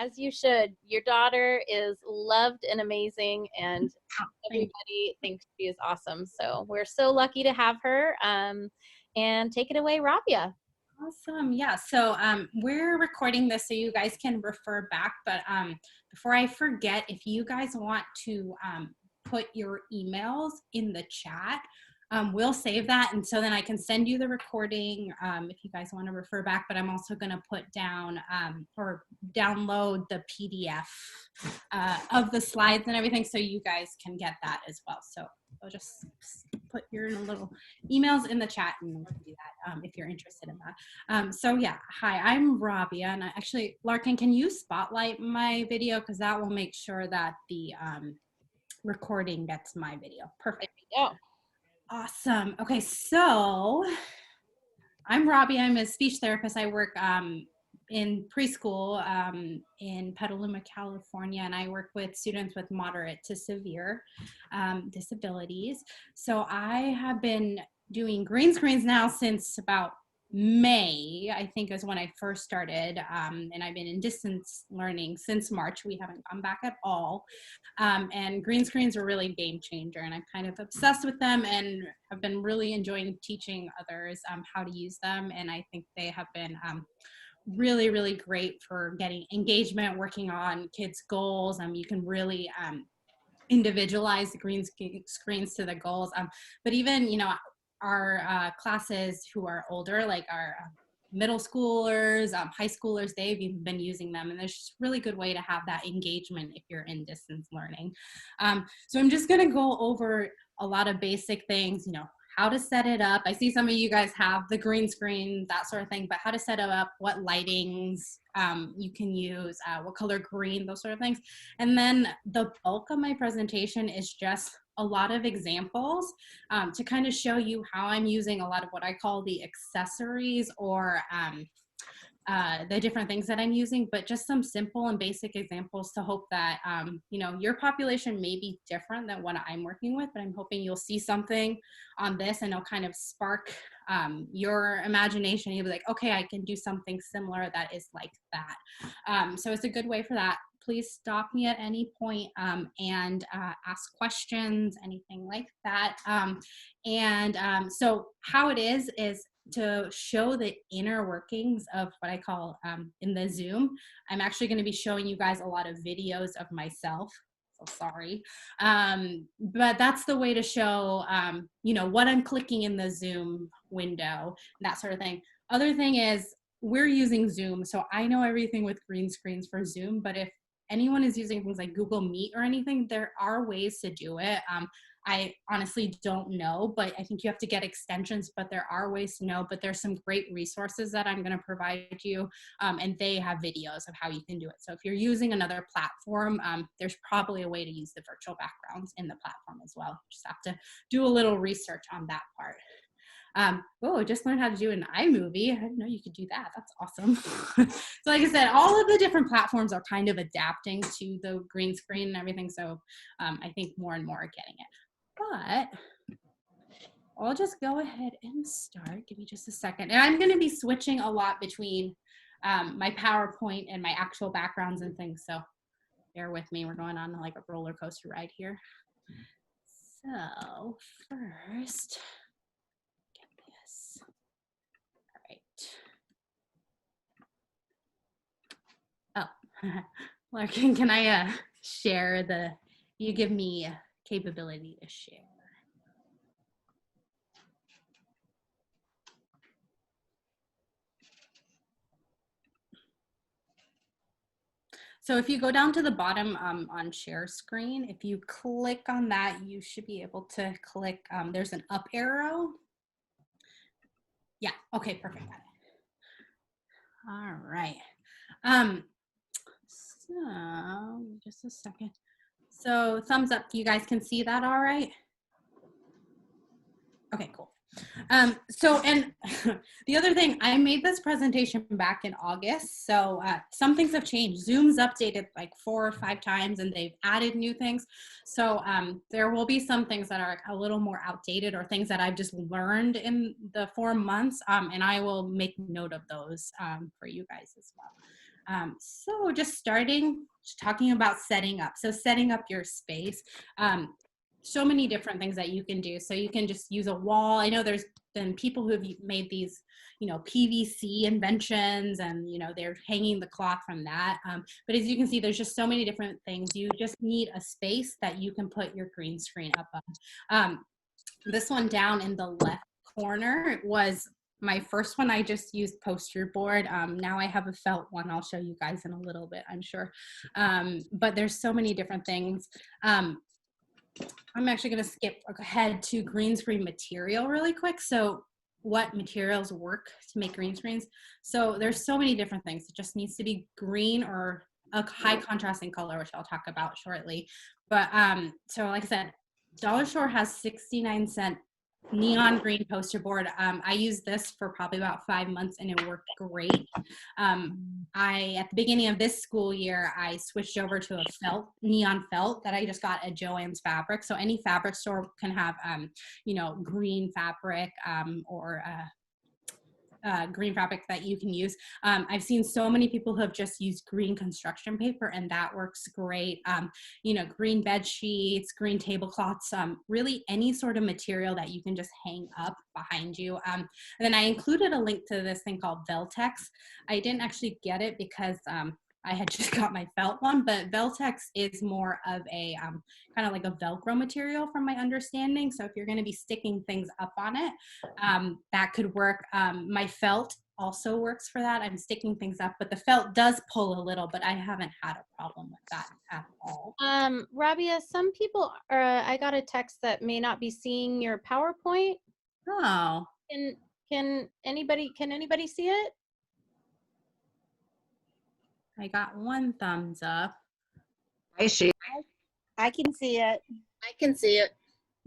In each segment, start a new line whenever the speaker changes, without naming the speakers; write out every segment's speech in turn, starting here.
as you should. Your daughter is loved and amazing, and everybody thinks she is awesome. So we're so lucky to have her. And take it away, Rabia.
Awesome. Yeah. So we're recording this so you guys can refer back. But before I forget, if you guys want to put your emails in the chat, we'll save that. And so then I can send you the recording if you guys want to refer back. But I'm also going to put down or download the PDF of the slides and everything so you guys can get that as well. So I'll just put your little emails in the chat and we can do that if you're interested in that. So yeah, hi, I'm Rabia, and actually, Larkin, can you spotlight my video? Because that will make sure that the recording gets my video. Perfect.
There we go.
Awesome. Okay, so I'm Rabia. I'm a speech therapist. I work in preschool in Petaluma, California, and I work with students with moderate to severe disabilities. So I have been doing green screens now since about May, I think is when I first started, and I've been in distance learning since March. We haven't gone back at all, and green screens are really a game changer, and I'm kind of obsessed with them and have been really enjoying teaching others how to use them, and I think they have been really, really great for getting engagement, working on kids' goals. You can really individualize the green screens to the goals, but even, you know, our classes who are older, like our middle schoolers, high schoolers, they've even been using them, and there's just a really good way to have that engagement if you're in distance learning. So I'm just gonna go over a lot of basic things, you know, how to set it up. I see some of you guys have the green screen, that sort of thing, but how to set it up, what lightings you can use, what color green, those sort of things. And then the bulk of my presentation is just a lot of examples to kind of show you how I'm using a lot of what I call the accessories or the different things that I'm using, but just some simple and basic examples to hope that, you know, your population may be different than what I'm working with, but I'm hoping you'll see something on this and it'll kind of spark your imagination. You'll be like, okay, I can do something similar that is like that. So it's a good way for that. Please stop me at any point and ask questions, anything like that. So how it is to show the inner workings of what I call in the Zoom. I'm actually going to be showing you guys a lot of videos of myself. So sorry. But that's the way to show, you know, what I'm clicking in the Zoom window, that sort of thing. Other thing is we're using Zoom. So I know everything with green screens for Zoom, but if anyone is using things like Google Meet or anything, there are ways to do it. I honestly don't know, but I think you have to get extensions, but there are ways to know, but there's some great resources that I'm going to provide you, and they have videos of how you can do it. So if you're using another platform, there's probably a way to use the virtual backgrounds in the platform as well. Just have to do a little research on that part. Oh, I just learned how to do an iMovie. I didn't know you could do that. That's awesome. So like I said, all of the different platforms are kind of adapting to the green screen and everything. So I think more and more are getting it. But I'll just go ahead and start. Give me just a second. And I'm going to be switching a lot between my PowerPoint and my actual backgrounds and things. So bear with me. We're going on like a roller coaster ride here. So first, get this. All right. Oh, Larkin, can I share you give me capability to share. So if you go down to the bottom on share screen, if you click on that, you should be able to click, there's an up arrow. Yeah, okay, perfect, got it. All right. So just a second. So thumbs up, you guys can see that all right? Okay, cool. And the other thing, I made this presentation back in August, so some things have changed. Zoom's updated like 4 or 5 times and they've added new things. So there will be some things that are a little more outdated or things that I've just learned in the 4 months, and I will make note of those for you guys as well. So just talking about setting up. So setting up your space. So many different things that you can do. So you can just use a wall. I know there's been people who've made these, PVC inventions, and, they're hanging the clock from that. But as you can see, there's just so many different things. You just need a space that you can put your green screen up on. This one down in the left corner was my first one. I just used poster board. Now I have a felt one. I'll show you guys in a little bit, I'm sure. But there's so many different things. I'm actually going to skip ahead to green screen material really quick. So what materials work to make green screens? So there's so many different things. It just needs to be green or a high contrasting color, which I'll talk about shortly. But so like I said, Dollar Store has 69-cent neon green poster board. I used this for probably about 5 months and it worked great. At the beginning of this school year, I switched over to a neon felt that I just got at Joann's Fabric. So any fabric store can have, green fabric or green fabric that you can use. I've seen so many people who have just used green construction paper, and that works great. Green bed sheets, green tablecloths, really any sort of material that you can just hang up behind you. And then I included a link to this thing called Veltex. I didn't actually get it because I had just got my felt one, but Veltex is more of a kind of like a Velcro material from my understanding. So if you're going to be sticking things up on it, that could work. My felt also works for that. I'm sticking things up, but the felt does pull a little, but I haven't had a problem with that at all.
Rabia, some people I got a text that may not be seeing your PowerPoint.
Oh.
Can anybody see it?
I got one thumbs up.
I see.
I can see it.
I can see it.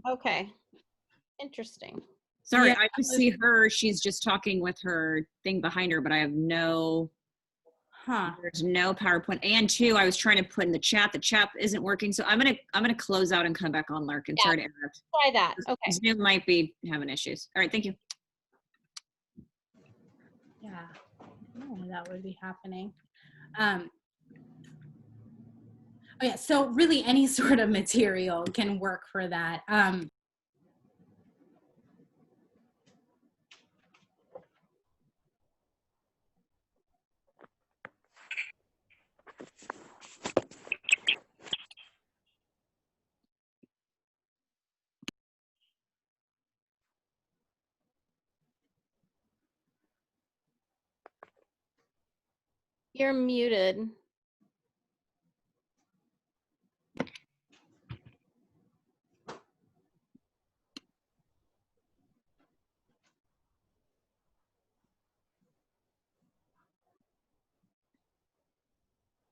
Okay. Interesting.
Sorry,
Yeah.
I just see her. She's just talking with her thing behind her, but I have there's no PowerPoint. And two, I was trying to put in the chat isn't working. So I'm gonna close out and come back on, Larkin.
Yeah.
Sorry to interrupt.
Try that. Okay.
Zoom might be having issues. All right, thank you.
Yeah, that would be happening. So really any sort of material can work for that.
You're muted.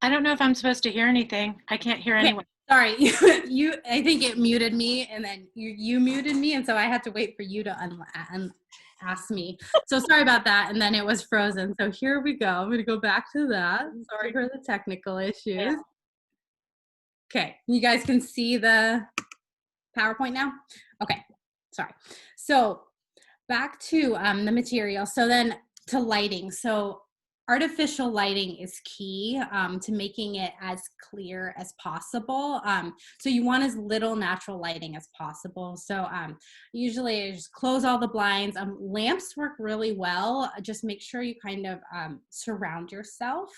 I don't know if I'm supposed to hear anything. I can't hear anyone.
Sorry, I think it muted me, and then you muted me, and so I had to wait for you to ask me. So sorry about that, and then it was frozen. So here we go. I'm going to go back to that. Sorry for the technical issues. Yeah. Okay, you guys can see the PowerPoint now? Okay, sorry. So back to the material. So then to lighting. So artificial lighting is key to making it as clear as possible. So you want as little natural lighting as possible. So usually I just close all the blinds. Lamps work really well. Just make sure you kind of surround yourself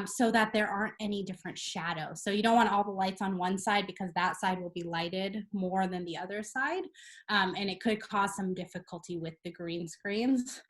so that there aren't any different shadows. So you don't want all the lights on one side because that side will be lighted more than the other side. And it could cause some difficulty with the green screens.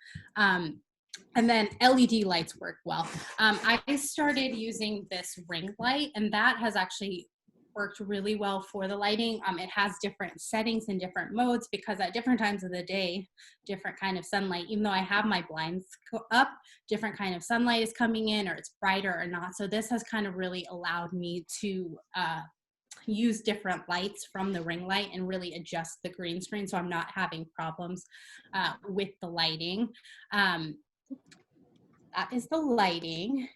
And then LED lights work well. I started using this ring light, and that has actually worked really well for the lighting. It has different settings and different modes because at different times of the day, different kind of sunlight, even though I have my blinds up, different kind of sunlight is coming in, or it's brighter or not. So this has kind of really allowed me to use different lights from the ring light and really adjust the green screen so I'm not having problems with the lighting. That is the lighting.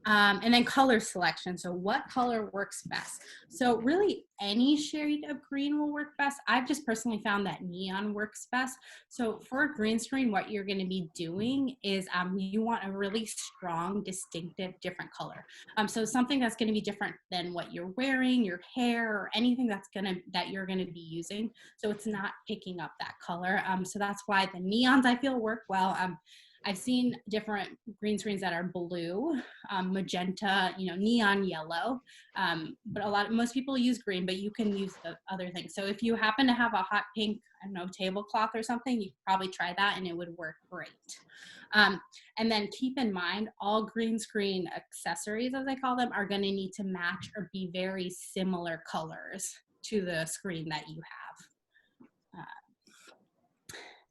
And then color selection. So what color works best? So really any shade of green will work best. I've just personally found that neon works best. So for a green screen, what you're going to be doing is you want a really strong, distinctive, different color. So something that's going to be different than what you're wearing, your hair, or anything that you're going to be using. So it's not picking up that color. So that's why the neons I feel work well. I've seen different green screens that are blue, magenta, neon yellow, but most people use green, but you can use the other things. So if you happen to have a hot pink, I don't know, tablecloth or something, you could probably try that and it would work great. And then keep in mind, all green screen accessories, as I call them, are going to need to match or be very similar colors to the screen that you have.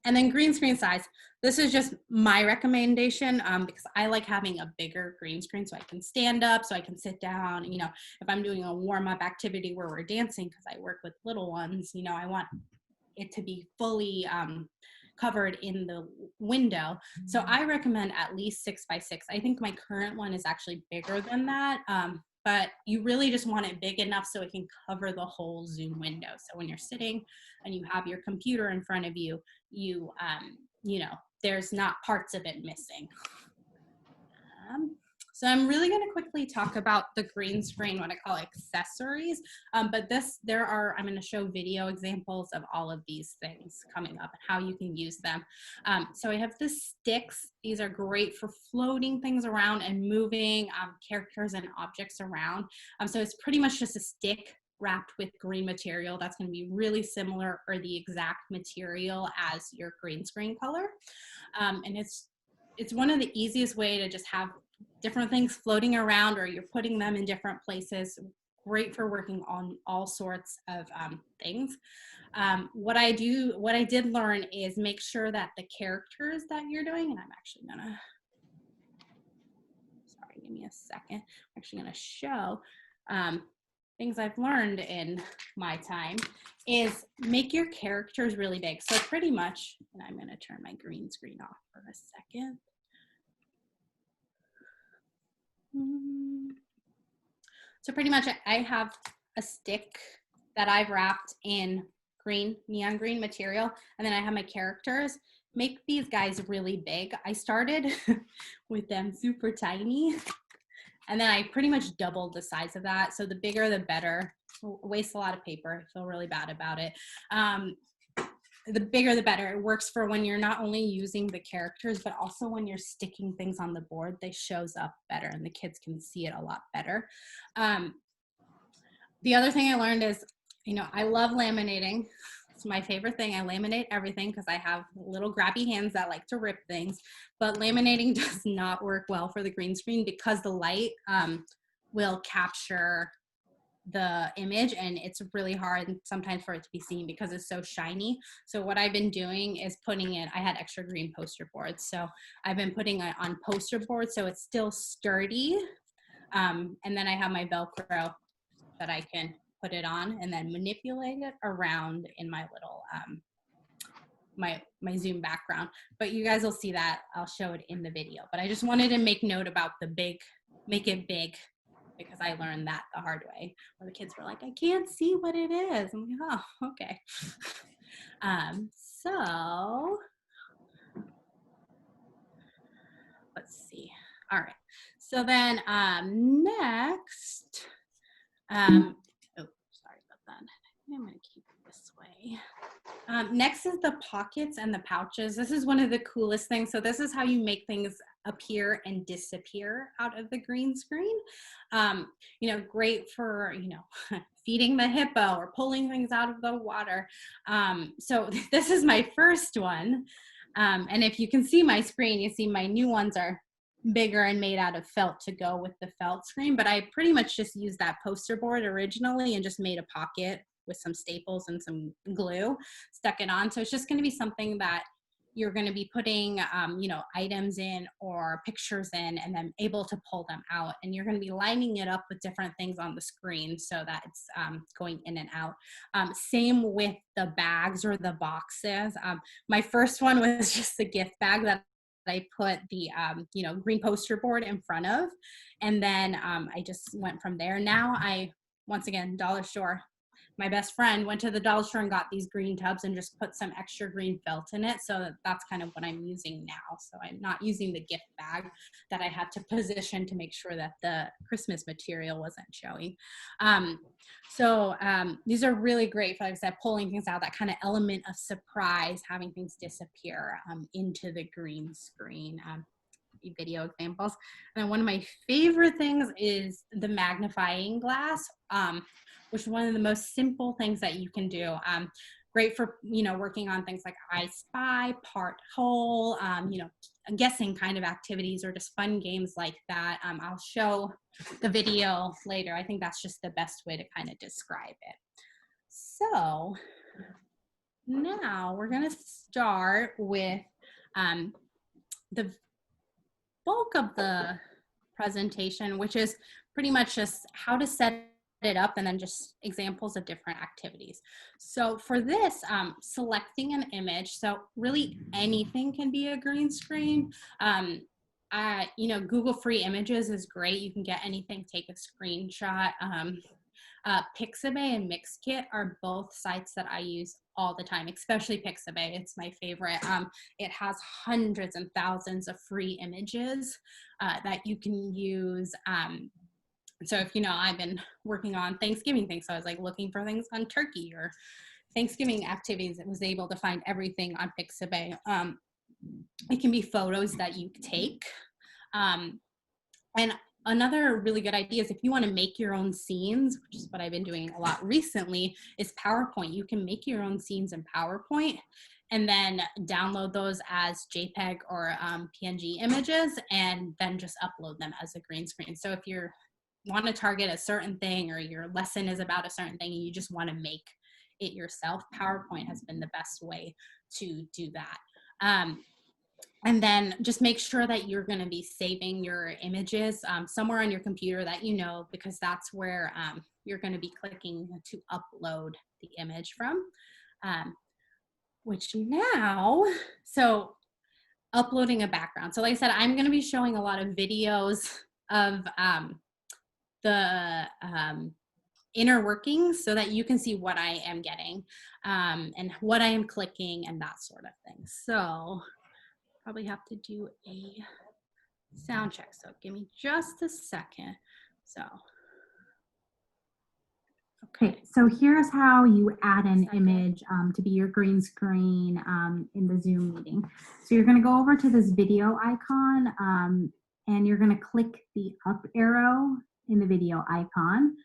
And then green screen size. This is just my recommendation because I like having a bigger green screen so I can stand up, so I can sit down. If I'm doing a warm-up activity where we're dancing, because I work with little ones, I want it to be fully covered in the window. So I recommend at least 6 by 6. I think my current one is actually bigger than that. But you really just want it big enough so it can cover the whole Zoom window. So when you're sitting and you have your computer in front of you, there's not parts of it missing. So I'm really going to quickly talk about the green screen, what I call accessories. I'm going to show video examples of all of these things coming up and how you can use them. So I have the sticks. These are great for floating things around and moving characters and objects around. So it's pretty much just a stick wrapped with green material that's going to be really similar or the exact material as your green screen color. And it's one of the easiest way to just have different things floating around, or you're putting them in different places. Great for working on all sorts of things. What I did learn is make sure that the characters that you're doing, and I'm actually gonna, sorry, give me a second. I'm actually gonna show things I've learned in my time is make your characters really big. So pretty much, and I'm gonna turn my green screen off for a second. So pretty much I have a stick that I've wrapped in neon green material, and then I have my characters. Make these guys really big. I started with them super tiny, and then I pretty much doubled the size of that. So the bigger, the better. Waste a lot of paper. I feel really bad about it. The bigger, the better. It works for when you're not only using the characters, but also when you're sticking things on the board, they shows up better and the kids can see it a lot better. The other thing I learned is, I love laminating. It's my favorite thing. I laminate everything because I have little grabby hands that like to rip things, but laminating does not work well for the green screen because the light will capture the image and it's really hard sometimes for it to be seen because it's so shiny. So what I've been doing is I had extra green poster boards. So I've been putting it on poster boards so it's still sturdy. And then I have my Velcro that I can put it on and then manipulate it around in my little, my Zoom background. But you guys will see that. I'll show it in the video. But I just wanted to make note about make it big, because I learned that the hard way, where the kids were like, I can't see what it is. I'm like, oh, okay. So let's see. All right. So then next, oh, sorry about that. I'm going to keep it this way. Next is the pockets and the pouches. This is one of the coolest things. So this is how you make things appear and disappear out of the green screen. Great for, feeding the hippo or pulling things out of the water. So this is my first one. And if you can see my screen, you see my new ones are bigger and made out of felt to go with the felt screen. But I pretty much just used that poster board originally and just made a pocket with some staples and some glue, stuck it on. So it's just going to be something that you're going to be putting, items in or pictures in and then able to pull them out. And you're going to be lining it up with different things on the screen so that it's going in and out. Same with the bags or the boxes. My first one was just a gift bag that I put the, green poster board in front of. And then I just went from there. Now once again, dollar store. My best friend went to the dollar store and got these green tubs and just put some extra green felt in it. So that's kind of what I'm using now. So I'm not using the gift bag that I had to position to make sure that the Christmas material wasn't showing. These are really great for, like I said, pulling things out, that kind of element of surprise, having things disappear into the green screen. Video examples. And then one of my favorite things is the magnifying glass, which is one of the most simple things that you can do. Great for, working on things like I Spy, Part Whole, guessing kind of activities or just fun games like that. I'll show the video later. I think that's just the best way to kind of describe it. So now we're going to start with the bulk of the presentation, which is pretty much just how to set it up and then just examples of different activities. So for this, selecting an image, so really anything can be a green screen. Google free images is great. You can get anything, take a screenshot. Pixabay and Mixkit are both sites that I use all the time, especially Pixabay. It's my favorite. It has hundreds and thousands of free images that you can use. So if, I've been working on Thanksgiving things, so I was like looking for things on turkey or Thanksgiving activities, and was able to find everything on Pixabay. It can be photos that you take. And another really good idea is if you want to make your own scenes, which is what I've been doing a lot recently, is PowerPoint. You can make your own scenes in PowerPoint and then download those as JPEG or PNG images and then just upload them as a green screen. So if you want to target a certain thing or your lesson is about a certain thing and you just want to make it yourself, PowerPoint has been the best way to do that. And then just make sure that you're going to be saving your images somewhere on your computer that because that's where you're going to be clicking to upload the image from. So uploading a background. So like I said, I'm going to be showing a lot of videos of the inner workings so that you can see what I am getting and what I am clicking and that sort of thing. So probably have to do a sound check. So give me just a second.
Okay, so here's how you add an image to be your green screen in the Zoom meeting. So you're going to go over to this video icon and you're going to click the up arrow in the video icon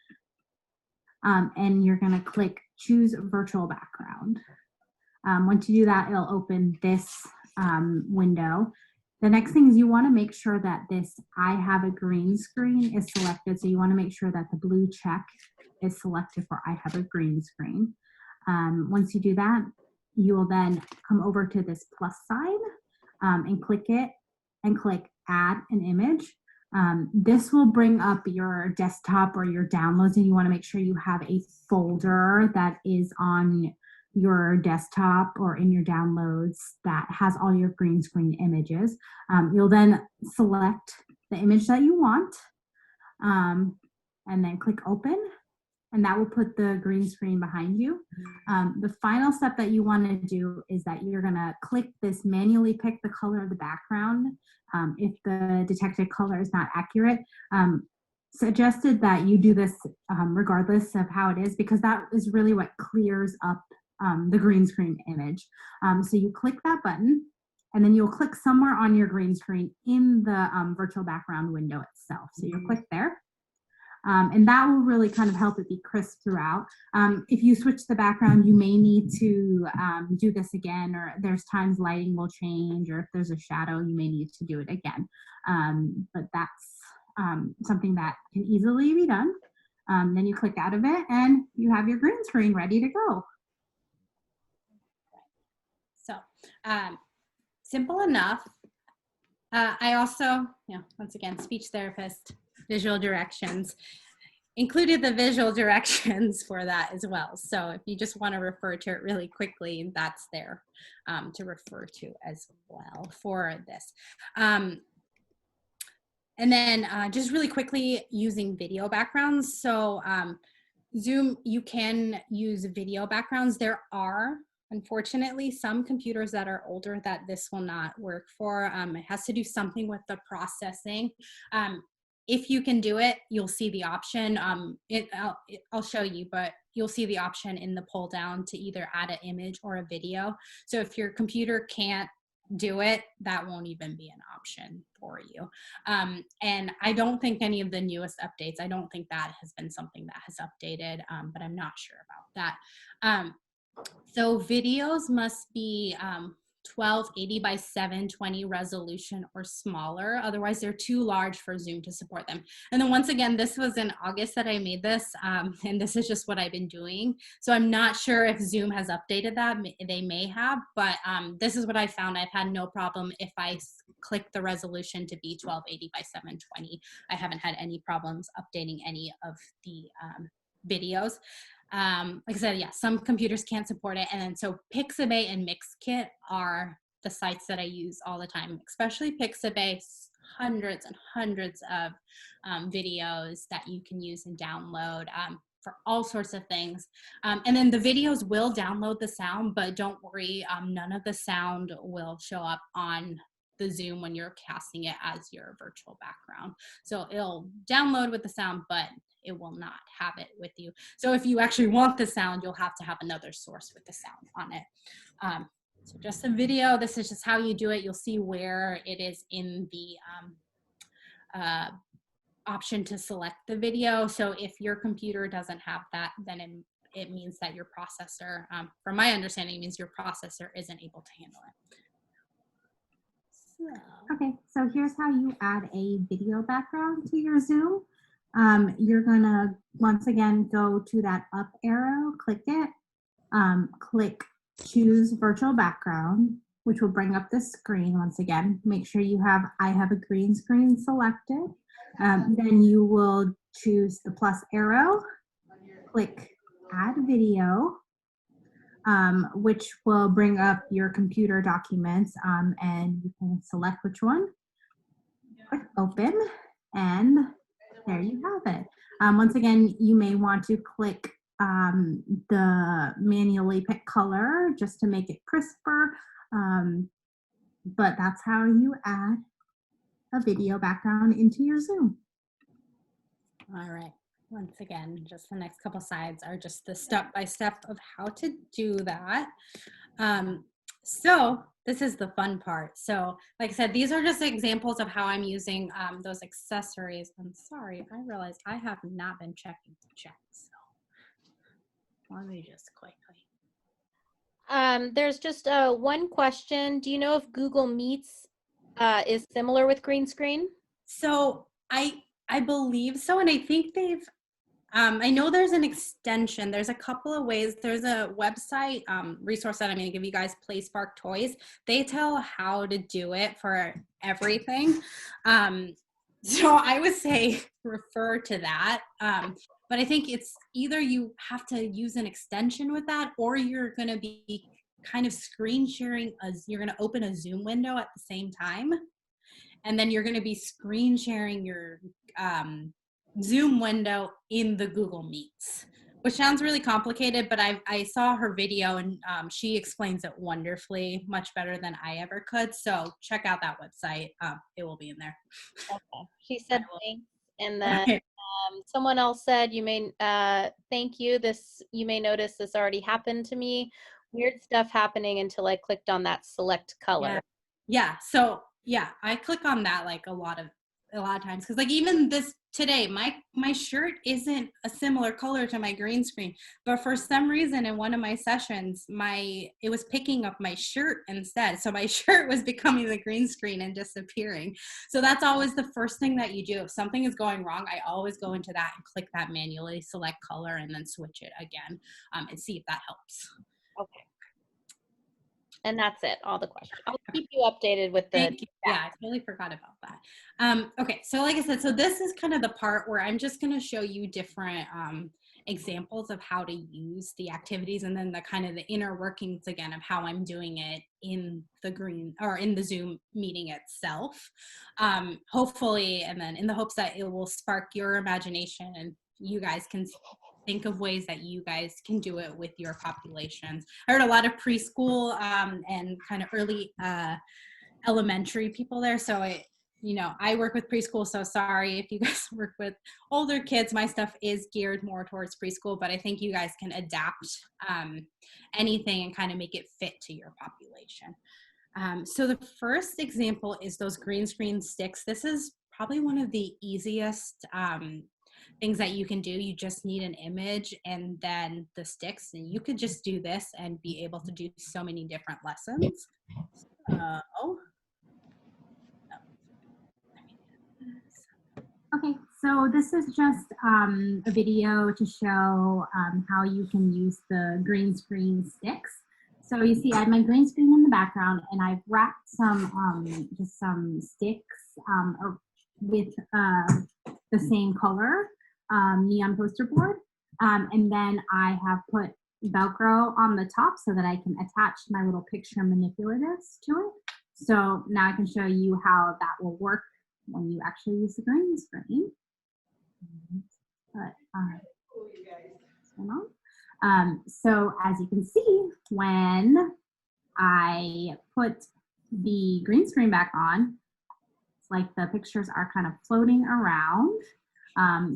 and you're going to click choose virtual background. Once you do that, it'll open this window. The next thing is you want to make sure that this I have a green screen is selected. So you want to make sure that the blue check is selected for I have a green screen. Once you do that, you will then come over to this plus sign and click it and click add an image. This will bring up your desktop or your downloads, and you want to make sure you have a folder that is on your desktop or in your downloads that has all your green screen images. You'll then select the image that you want and then click open, and that will put the green screen behind you. The final step that you want to do is that you're going to click this manually pick the color of the background. If the detected color is not accurate, suggested that you do this regardless of how it is, because that is really what clears up the green screen image. So you click that button and then you'll click somewhere on your green screen in the virtual background window itself. So you'll click there. And that will really kind of help it be crisp throughout. If you switch the background, you may need to do this again, or there's times lighting will change, or if there's a shadow, you may need to do it again. But that's something that can easily be done. Then you click out of it and you have your green screen ready to go.
So simple enough. I also, once again, speech therapist, visual directions. included the visual directions for that as well. So if you just want to refer to it really quickly, that's there to refer to as well for this. And then just really quickly using video backgrounds. So Zoom, you can use video backgrounds. There are, unfortunately, some computers that are older that this will not work for. It has to do something with the processing. If you can do it, you'll see the option. I'll show you, but you'll see the option in the pull down to either add an image or a video. So if your computer can't do it, that won't even be an option for you. And I don't think any of the newest updates, I don't think that has been something that has updated, but I'm not sure about that. So videos must be 1280 by 720 resolution or smaller. Otherwise, they're too large for Zoom to support them. And then once again, this was in August that I made this, and this is just what I've been doing. So I'm not sure if Zoom has updated that. They may have, but this is what I found. I've had no problem if I click the resolution to be 1280 by 720. I haven't had any problems updating any of the videos. Like I said, yeah, some computers can't support it. And then so Pixabay and Mixkit are the sites that I use all the time, especially Pixabay, hundreds and hundreds of videos that you can use and download for all sorts of things. And then the videos will download the sound, but don't worry, none of the sound will show up on the Zoom when you're casting it as your virtual background. So it'll download with the sound, but it will not have it with you. So if you actually want the sound, you'll have to have another source with the sound on it. So just a video, this is just how you do it. You'll see where it is in the option to select the video. So if your computer doesn't have that, then it means that your processor, from my understanding, it means your processor isn't able to handle it.
Okay, so here's how you add a video background to your Zoom. You're gonna, once again, go to that up arrow, click it, click choose virtual background, which will bring up the screen once again. Make sure you have, I have a green screen selected. Then you will choose the plus arrow, click add video, which will bring up your computer documents, and you can select which one, click open, and there you have it. Once again, you may want to click the manually pick color just to make it crisper, but that's how you add a video background into your Zoom.
All right. Once again, just the next couple slides are just the step-by-step of how to do that. So this is the fun part. So like I said, these are just examples of how I'm using those accessories. I'm sorry, I realize I have not been checking the chat. So let me just quickly.
There's just one question. Do you know if Google Meets is similar with green screen?
So I believe so, and I think they've, I know there's an extension. There's a couple of ways. There's a website resource that I'm going to give you guys, Play Spark Toys. They tell how to do it for everything. So I would say refer to that. But I think it's either you have to use an extension with that, or you're going to be kind of screen sharing. You're going to open a Zoom window at the same time. And then you're going to be screen sharing your Zoom window in the Google Meets, which sounds really complicated, but I saw her video and she explains it wonderfully, much better than I ever could. So check out that website. It will be in there.
Okay. She said thanks. And then someone else said, you may, thank you. You may notice this already happened to me. Weird stuff happening until I clicked on that select color.
Yeah. So yeah, I click on that like a lot of times, because like even this today, my shirt isn't a similar color to my green screen, but for some reason in one of my sessions, it was picking up my shirt instead. So my shirt was becoming the green screen and disappearing. So that's always the first thing that you do. If something is going wrong, I always go into that and click that manually, select color, and then switch it again and see if that helps.
Okay. And that's it, all the questions. I'll keep you updated with the
Thank you. Yeah, I totally forgot about that. Okay, so like I said, so this is kind of the part where I'm just going to show you different examples of how to use the activities, and then the kind of the inner workings again of how I'm doing it in the Zoom meeting itself. Hopefully, and then in the hopes that it will spark your imagination and you guys can think of ways that you guys can do it with your populations. I heard a lot of preschool and kind of early elementary people there. So I work with preschool, so sorry if you guys work with older kids. My stuff is geared more towards preschool, but I think you guys can adapt anything and kind of make it fit to your population. So the first example is those green screen sticks. This is probably one of the easiest things that you can do. You just need an image and then the sticks, and you could just do this and be able to do so many different lessons.
Okay, so this is just a video to show how you can use the green screen sticks. So you see I have my green screen in the background, and I've wrapped just some sticks with the same color neon poster board. And then I have put Velcro on the top so that I can attach my little picture manipulatives to it. So now I can show you how that will work when you actually use the green screen. But, so as you can see, when I put the green screen back on, it's like the pictures are kind of floating around.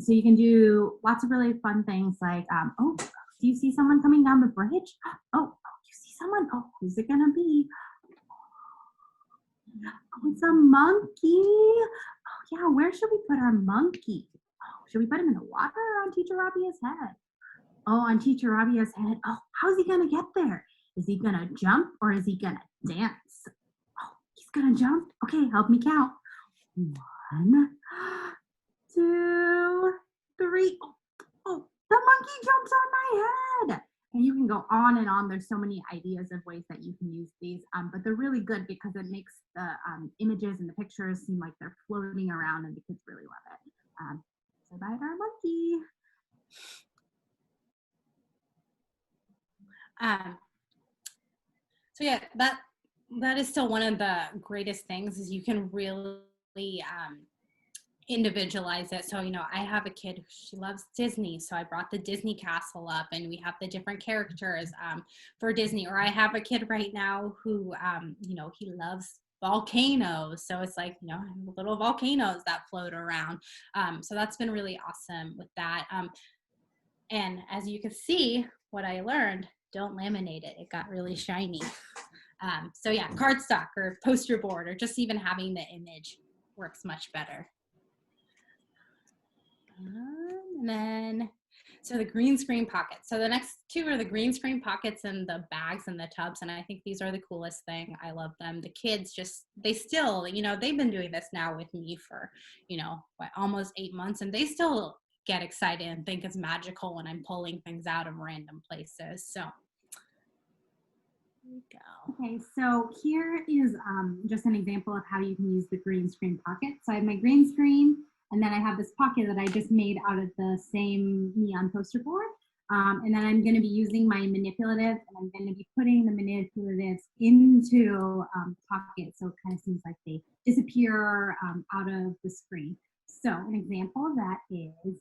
So you can do lots of really fun things like, oh, do you see someone coming down the bridge? Oh, you see someone? Oh, who's it gonna be? Oh, it's a monkey. Oh, yeah, where should we put our monkey? Oh, should we put him in the water or on Teacher Rabia's head? Oh, on Teacher Rabia's head. Oh, how's he gonna get there? Is he gonna jump or is he gonna dance? Oh, he's gonna jump. Okay, help me count. 1, 2, 3. Oh, the monkey jumps on my head. And you can go on and on. There's so many ideas of ways that you can use these, but they're really good because it makes the images and the pictures seem like they're floating around, and the kids really love it. So bye, our monkey.
So yeah, that is still one of the greatest things is you can really individualize it. So, I have a kid, she loves Disney. So I brought the Disney castle up and we have the different characters for Disney. Or I have a kid right now who, he loves volcanoes. So it's like, little volcanoes that float around. So that's been really awesome with that. And as you can see, what I learned, don't laminate it. It got really shiny. So yeah, cardstock or poster board or just even having the image works much better. And then, so the green screen pockets. So the next two are the green screen pockets and the bags and the tubs. And I think these are the coolest thing. I love them. The kids they still, they've been doing this now with me for, almost 8 months, and they still get excited and think it's magical when I'm pulling things out of random places. So here we go.
Okay, so here is just an example of how you can use the green screen pocket. So I have my green screen, and then I have this pocket that I just made out of the same neon poster board. And then I'm going to be using my manipulatives, and I'm going to be putting the manipulatives into the pocket, so it kind of seems like they disappear out of the screen. So an example of that is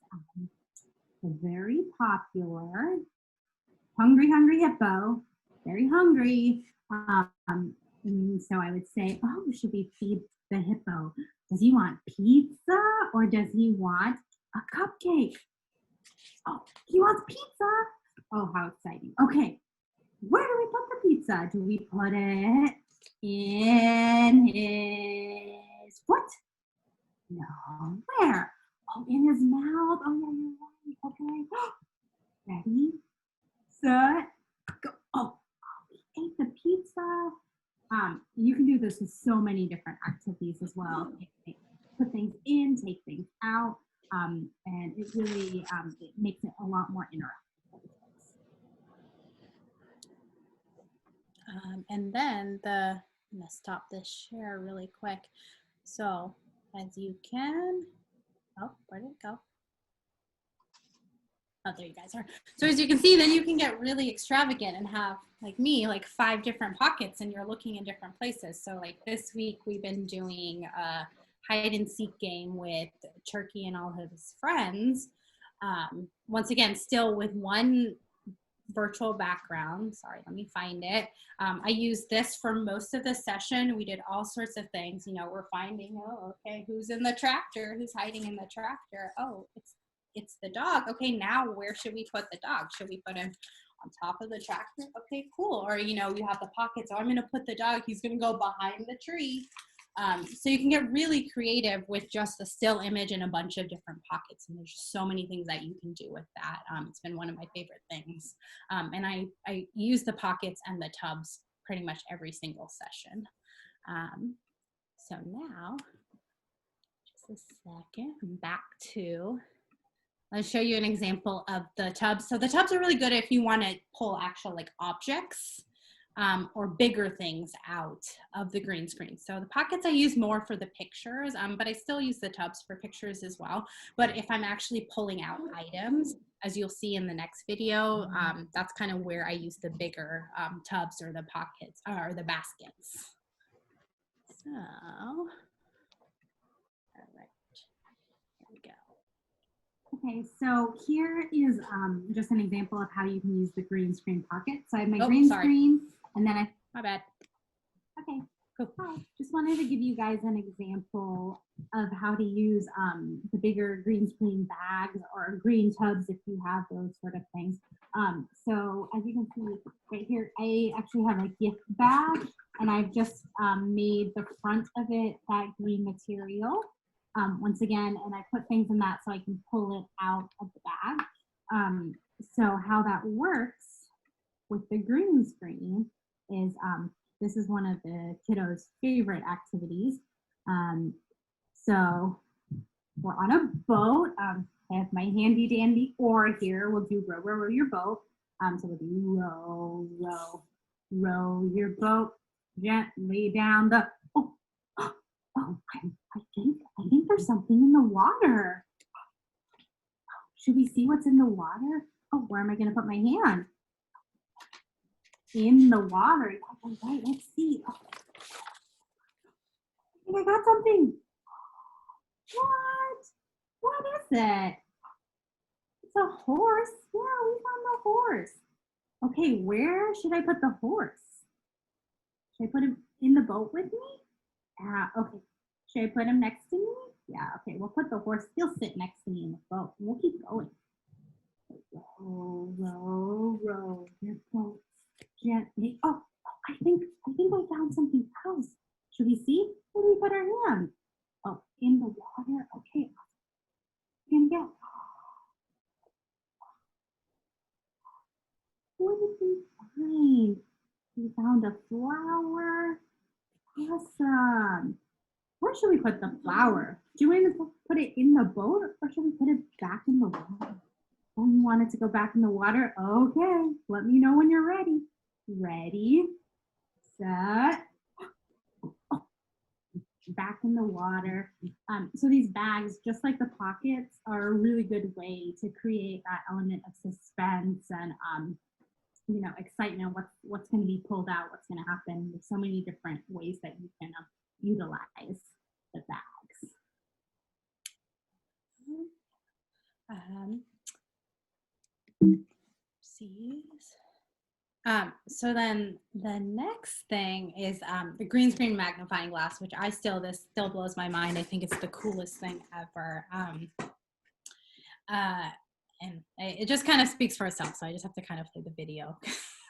the very popular Hungry Hungry Hippo. Very hungry. And so I would say, oh, should we feed the hippo? Does he want pizza or does he want a cupcake? Oh, he wants pizza. Oh, how exciting. Okay, where do we put the pizza? Do we put it in his foot? No, where? Oh, in his mouth. Oh, yeah, you're right. Okay. Ready, set, go. Oh, he ate the pizza. You can do this with so many different activities as well. Put things in, take things out, and it really it makes it a lot more interactive.
And then I'm gonna stop this share really quick. So as you can, oh, where did it go? Oh, there you guys are. So as you can see, then you can get really extravagant and have, like me, like 5 different pockets and you're looking in different places. So like this week we've been doing a hide and seek game with Turkey and all his friends. Once again, still with one virtual background. Sorry, let me find it. I used this for most of the session. We did all sorts of things. You know, we're finding, oh, okay, who's in the tractor? Who's hiding in the tractor? Oh, it's the dog. Okay, now where should we put the dog? Should we put him on top of the tractor? Okay, cool. Or, you know, you have the pockets. Oh, I'm going to put the dog. He's going to go behind the tree. So you can get really creative with just a still image and a bunch of different pockets. And there's just so many things that you can do with that. It's been one of my favorite things. And I use the pockets and the tubs pretty much every single session. So now, just a second, I'm back to, I'll show you an example of the tubs. So the tubs are really good if you want to pull actual like objects or bigger things out of the green screen. So the pockets I use more for the pictures, but I still use the tubs for pictures as well. But if I'm actually pulling out items, as you'll see in the next video, that's kind of where I use the bigger tubs or the pockets or the baskets. So, all right, here we go.
Okay, so here is just an example of how you can use the green screen pocket. So I have my
Oh,
green
sorry.
screen, and then
My bad.
okay,
Cool.
hi. Just wanted to give you guys an example of how to use the bigger green screen bags or green tubs if you have those sort of things. So as you can see right here, I actually have a gift bag, and I've just made the front of it that green material. Once again, and I put things in that so I can pull it out of the bag. So how that works with the green screen is this is one of the kiddos' favorite activities. So we're on a boat. I have my handy dandy oar here. We'll do row, row, row your boat. So we'll do row, row, row your boat gently down the, oh, I think there's something in the water. Should we see what's in the water? Oh, where am I going to put my hand? In the water. All right, let's see. Oh, I think I got something. What? What is it? It's a horse. Yeah, we found the horse. Okay, where should I put the horse? Should I put him in the boat with me? Okay. Should I put him next to me? Yeah, okay, we'll put the horse, he'll sit next to me in the boat. We'll keep going. Row, row, row your boat gently. Oh, I think I found something else. Should we see? Where do we put our hand? Oh, in the water. Okay. Can get. What did we find? We found a flower. Awesome. Where should we put the flower? Do you want to put it in the boat or should we put it back in the water? Oh, you want it to go back in the water? Okay, let me know when you're ready. Ready, set, oh, back in the water. So these bags, just like the pockets, are a really good way to create that element of suspense and you know, excitement. What's going to be pulled out? What's going to happen? There's so many different ways that you can utilize the bags.
So then the next thing is the green screen magnifying glass, which this still blows my mind. I think it's the coolest thing ever. And it just kind of speaks for itself. So I just have to kind of play the video.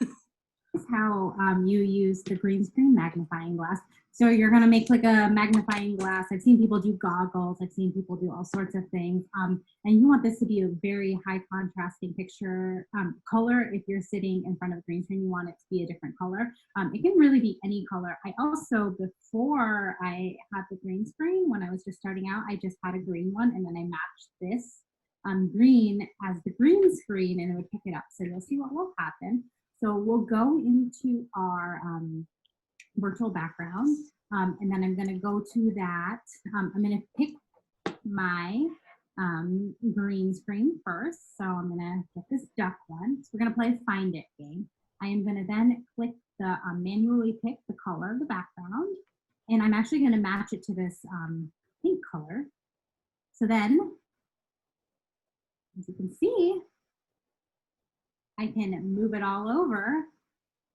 This is how you use the green screen magnifying glass. So you're going to make like a magnifying glass. I've seen people do goggles. I've seen people do all sorts of things. And you want this to be a very high contrasting picture color. If you're sitting in front of a green screen, you want it to be a different color. It can really be any color. I also, before I had the green screen, when I was just starting out, I just had a green one and then I matched this green as the green screen and it would pick it up. So you'll see what will happen. So we'll go into our virtual background, and then I'm going to go to that. I'm going to pick my green screen first. So I'm going to get this duck one. So we're going to play a Find It game. I am going to then click the manually pick the color of the background, and I'm actually going to match it to this pink color. So then, as you can see, I can move it all over,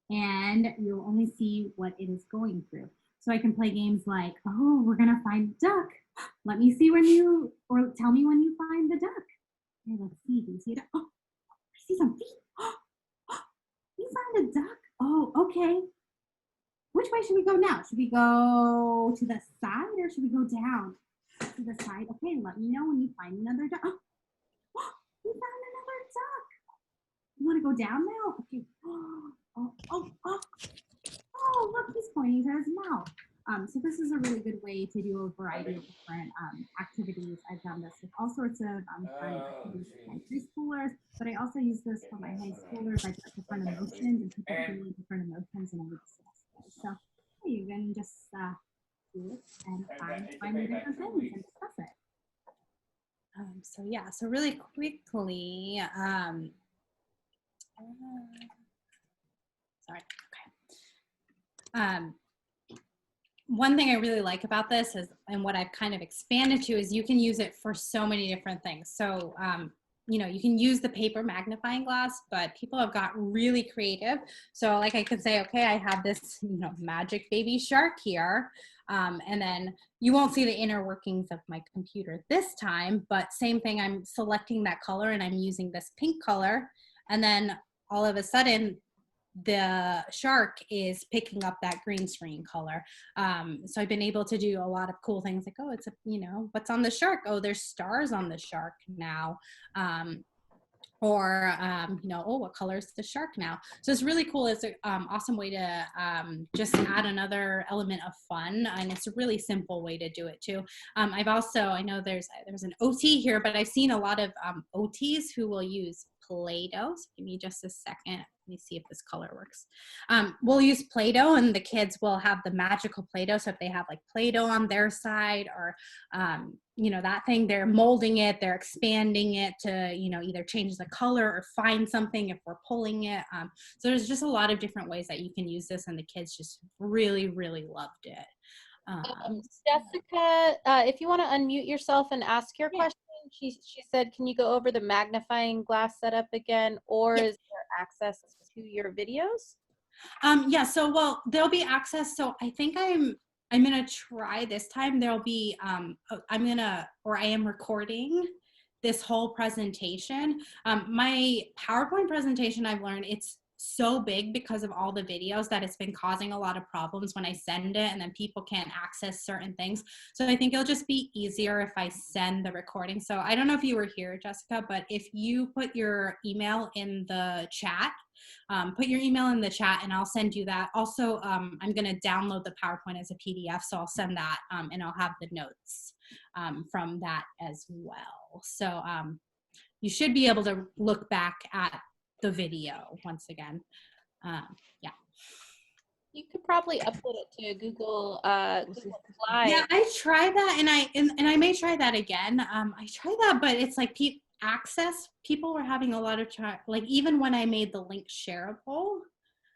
and you'll only see what it is going through. So I can play games like, oh, we're gonna find a duck. Let me see when you, or tell me when you find the duck. Okay, let's see, do you see it? Oh, I see some feet. Oh, you found a duck? Oh, okay. Which way should we go now? Should we go to the side or should we go down? To the side. Okay, let me know when you find another duck. Oh, you found another duck. You want to go down now? Okay. Oh, look, he's pointing to his mouth. So this is a really good way to do a variety of different activities. I've done this with all sorts of fun activities with my preschoolers, but I also use this for my high schoolers. I put different emotions and people feeling different emotions, and I would discuss those. So you can just do it and find the different things and discuss it. So yeah, so really quickly, sorry, okay. One thing I really like about this is, and what I've kind of expanded to, is you can use it for so many different things. So, you know, you can use the paper magnifying glass, but people have got really creative. So like I could say, okay, I have this, you know, magic baby shark here. And then you won't see the inner workings of my computer this time, but same thing, I'm selecting that color and I'm using this pink color. And then all of a sudden, the shark is picking up that green screen color. So I've been able to do a lot of cool things like, oh, it's a, you know, what's on the shark? Oh, there's stars on the shark now. You know, oh, what color is the shark now? So it's really cool. It's an awesome way to just add another element of fun, and it's a really simple way to do it too. I've also, I know there's an OT here, but I've seen a lot of OTs who will use Play-Doh. So give me just a second. Let me see if this color works. We'll use Play-Doh, and the kids will have the magical Play-Doh. So if they have like Play-Doh on their side, or you know, that thing, they're molding it, they're expanding it to, you know, either change the color or find something if we're pulling it. So there's just a lot of different ways that you can use this, and the kids just really, really loved it.
Jessica, if you want to unmute yourself and ask your question, she said, can you go over the magnifying glass setup again, or is there access to your videos?
Yeah, so, well, there'll be access. So I think I'm going to try this time. There'll be, I am recording this whole presentation. My PowerPoint presentation, I've learned it's so big because of all the videos that it's been causing a lot of problems when I send it, and then people can't access certain things. So I think it'll just be easier if I send the recording. So I don't know if you were here, Jessica, but if you put your email in the chat, put your email in the chat and I'll send you that. Also, I'm going to download the PowerPoint as a PDF, so I'll send that, and I'll have the notes from that as well. So you should be able to look back at the video once again. Yeah.
You could probably upload it to Google Slide.
Yeah, I tried that, and I may try that again. I tried that, but it's like people were having a lot of like, even when I made the link shareable.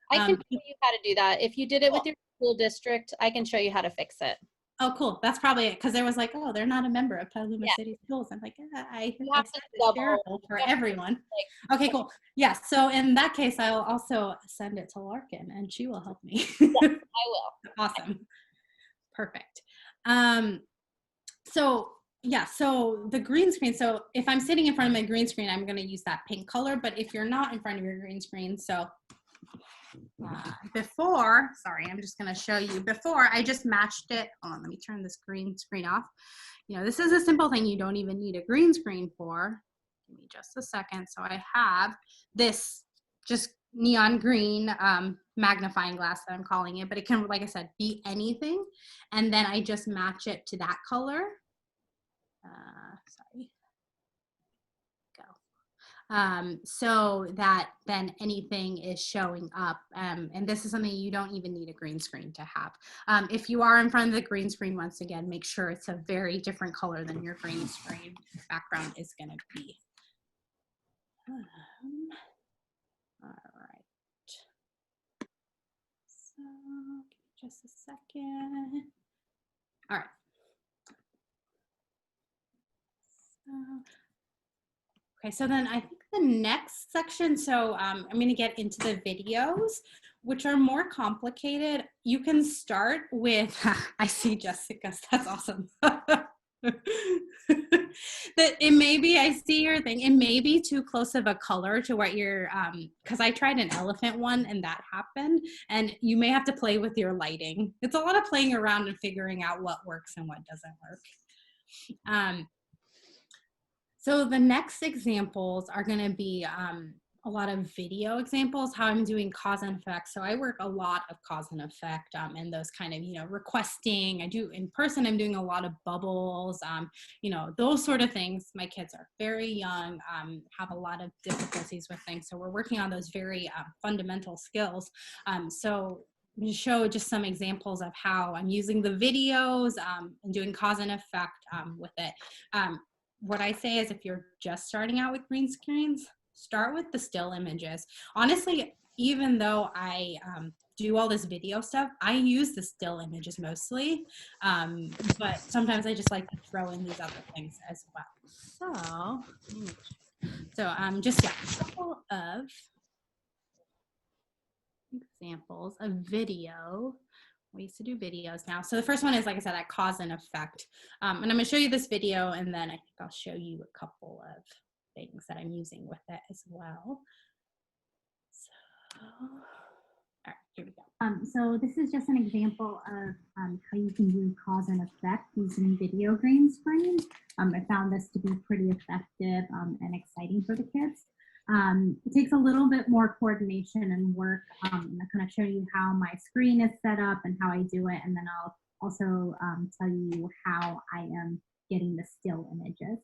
I can show you how to do that. If you did it with your school district, I can show you how to fix it.
Oh, cool. That's probably it. Because there was like, oh, they're not a member of Petaluma City Schools. I'm like, I
have to
shareable for everyone. Okay, cool. Yeah. So in that case, I'll also send it to Larkin, and she will help me.
Yes, I will.
Awesome. Perfect. So yeah, so the green screen. So if I'm sitting in front of my green screen, I'm going to use that pink color. But if you're not in front of your green screen, so sorry, I'm just going to show you. Before, I just matched it. Hold on, let me turn this green screen off. You know, this is a simple thing you don't even need a green screen for. Give me just a second. So I have this just neon green magnifying glass that I'm calling it, but it can, like I said, be anything. And then I just match it to that color. Sorry. Go. so that then anything is showing up. And this is something you don't even need a green screen to have. If you are in front of the green screen, once again, make sure it's a very different color than your green screen background is going to be. All right. So just a second. All right. Okay, so then I think the next section, so I'm going to get into the videos, which are more complicated. You can start with, I see Jessica's, that's awesome. That it may be, I see your thing, it may be too close of a color to what you're, because I tried an elephant one and that happened, and you may have to play with your lighting. It's a lot of playing around and figuring out what works and what doesn't work. So the next examples are going to be a lot of video examples, how I'm doing cause and effect. So I work a lot of cause and effect and those kind of, requesting. I do in person, I'm doing a lot of bubbles, those sort of things. My kids are very young, have a lot of difficulties with things. So we're working on those very fundamental skills. So to show just some examples of how I'm using the videos and doing cause and effect with it. What I say is if you're just starting out with green screens, start with the still images. Honestly, even though I do all this video stuff, I use the still images mostly, but sometimes I just like to throw in these other things as well. So just a couple of examples of video. Ways to do videos now. So the first one is, like I said, that cause and effect. And I'm going to show you this video, and then I think I'll show you a couple of things that I'm using with it as well. So, all right, here we go.
So this is just an example of how you can do cause and effect using video green screen. I found this to be pretty effective and exciting for the kids. It takes a little bit more coordination and work. I'm going to show you how my screen is set up and how I do it, and then I'll also tell you how I am getting the still images.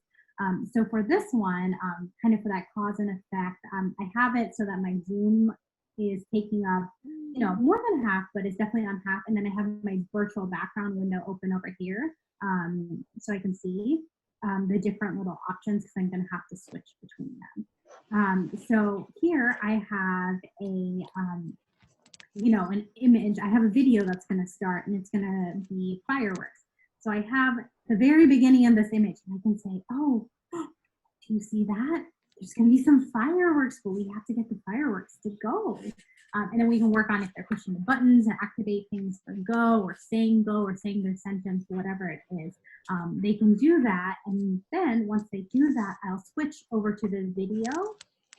So for this one, kind of for that cause and effect, I have it so that my Zoom is taking up, more than half, but it's definitely on half. And then I have my virtual background window open over here, so I can see the different little options, because I'm going to have to switch between them. So here I have a, an image. I have a video that's going to start, and it's going to be fireworks. So I have the very beginning of this image, and I can say, oh, do you see that? There's going to be some fireworks, but we have to get the fireworks to go. And then we can work on if they're pushing the buttons and activate things for go or saying their sentence, whatever it is. They can do that. And then once they do that, I'll switch over to the video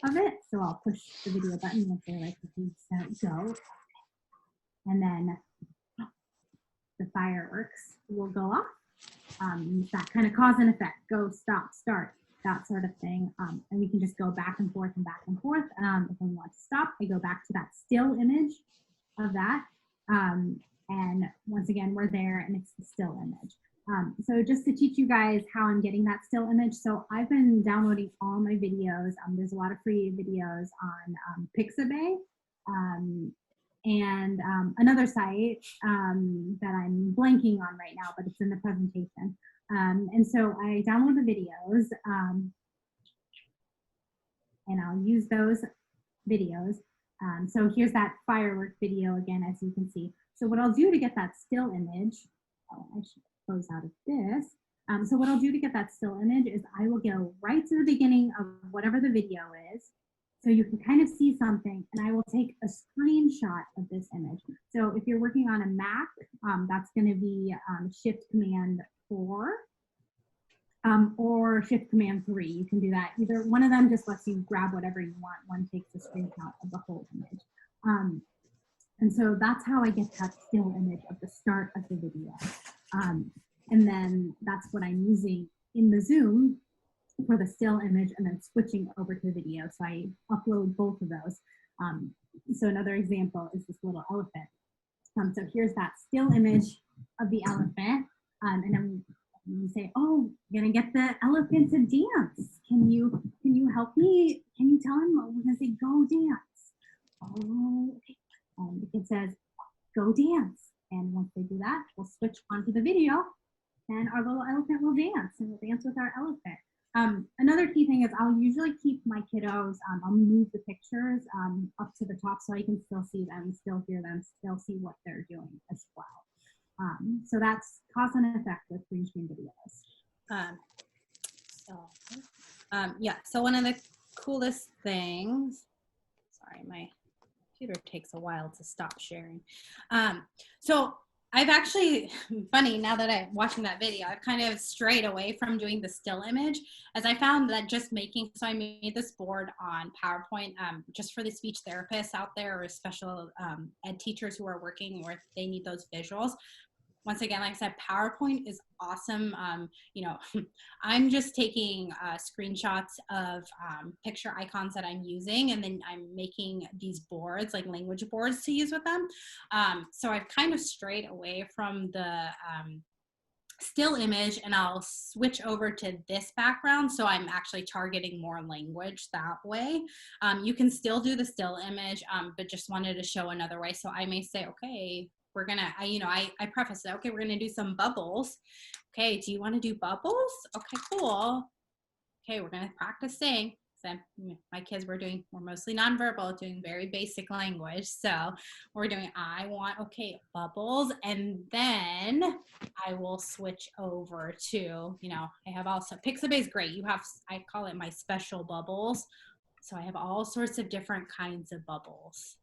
of it. So I'll push the video button and say, like, set, go. And then the fireworks will go off. That kind of cause and effect, go, stop, start, that sort of thing. And we can just go back and forth and back and forth. If we want to stop, I go back to that still image of that. And once again, we're there, and it's the still image. So just to teach you guys how I'm getting that still image. So I've been downloading all my videos. There's a lot of free videos on Pixabay. And another site that I'm blanking on right now, but it's in the presentation. And so I download the videos, and I'll use those videos. So here's that firework video again, as you can see. So what I'll do to get that still image, I should close out of this. So what I'll do to get that still image is I will go right to the beginning of whatever the video is, so you can kind of see something, and I will take a screenshot of this image. So if you're working on a Mac, that's going to be Shift Command 4 or Shift Command 3. You can do that. Either one of them just lets you grab whatever you want. One takes a screenshot of the whole image. And so that's how I get that still image of the start of the video. And then that's what I'm using in the Zoom for the still image, and then switching over to the video. So I upload both of those. So another example is this little elephant. So here's that still image of the elephant. And then And you say, oh, you're gonna get the elephant to dance. Can you help me? Can you tell him? We're gonna say, go dance. Oh, okay. And the kid says, go dance. And once they do that, we'll switch onto the video and our little elephant will dance and we'll dance with our elephant. Another key thing is I'll usually keep my kiddos, I'll move the pictures up to the top so I can still see them, still hear them, still see what they're doing as well. So that's cause and effect with green screen videos. Yeah, so one of the coolest things, sorry, my computer takes a while to stop sharing. So I've actually, funny, now that I'm watching that video, I've kind of strayed away from doing the still image, as I found that just making, so I made this board on PowerPoint just for the speech therapists out there or special ed teachers who are working where they need those visuals. Once again, like I said, PowerPoint is awesome. You know, I'm just taking screenshots of picture icons that I'm using, and then I'm making these boards, like language boards to use with them. So I've kind of strayed away from the still image, and I'll switch over to this background. So I'm actually targeting more language that way. You can still do the still image, but just wanted to show another way. So I may say, okay, we're gonna, I preface it, okay, we're gonna do some bubbles. Okay, do you wanna do bubbles? Okay, cool. Okay, we're gonna practice saying, so my kids we're mostly nonverbal, doing very basic language. So we're doing, I want, okay, bubbles. And then I will switch over to, I have also, Pixabay is great. You have, I call it my special bubbles. So I have all sorts of different kinds of bubbles.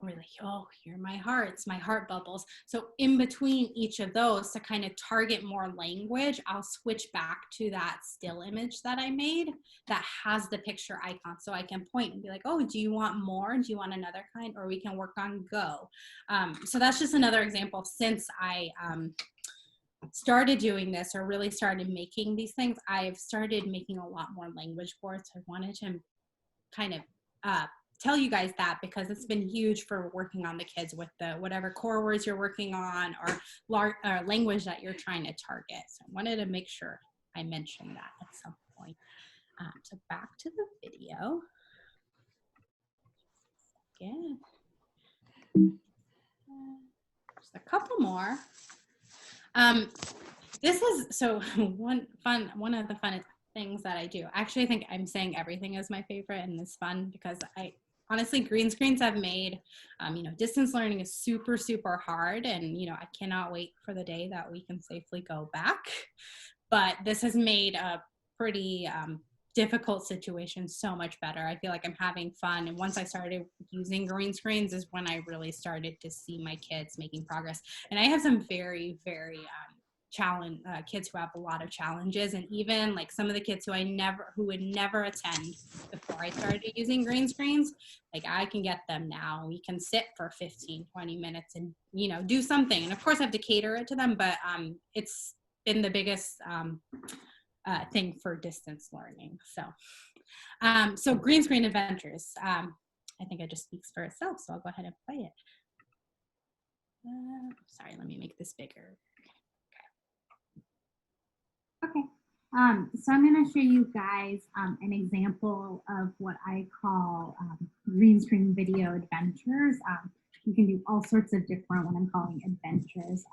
Or like, oh, here are my hearts, my heart bubbles. So in between each of those, to kind of target more language, I'll switch back to that still image that I made that has the picture icon. So I can point and be like, oh, do you want more? Do you want another kind? Or we can work on go. So that's just another example. Since I started doing this or really started making these things, I've started making a lot more language boards. I wanted to kind of tell you guys that because it's been huge for working on the kids with the whatever core words you're working on or language that you're trying to target. So I wanted to make sure I mentioned that at some point. So back to the video. Again. Just a couple more. This is, so one of the funnest things that I do. Actually, I think I'm saying everything is my favorite and it's fun because honestly, green screens have made, distance learning is super, super hard. And, I cannot wait for the day that we can safely go back. But this has made a pretty difficult situation so much better. I feel like I'm having fun. And once I started using green screens is when I really started to see my kids making progress. And I have some very, very kids who have a lot of challenges, and even like some of the kids who would never attend before I started using green screens, like I can get them now. We can sit for 15, 20 minutes and do something. And of course I have to cater it to them, but it's been the biggest thing for distance learning. So green screen adventures. I think it just speaks for itself, so I'll go ahead and play it. Sorry, let me make this bigger. Okay, so I'm going to show you guys an example of what I call green screen video adventures. You can do all sorts of different, what I'm calling adventures,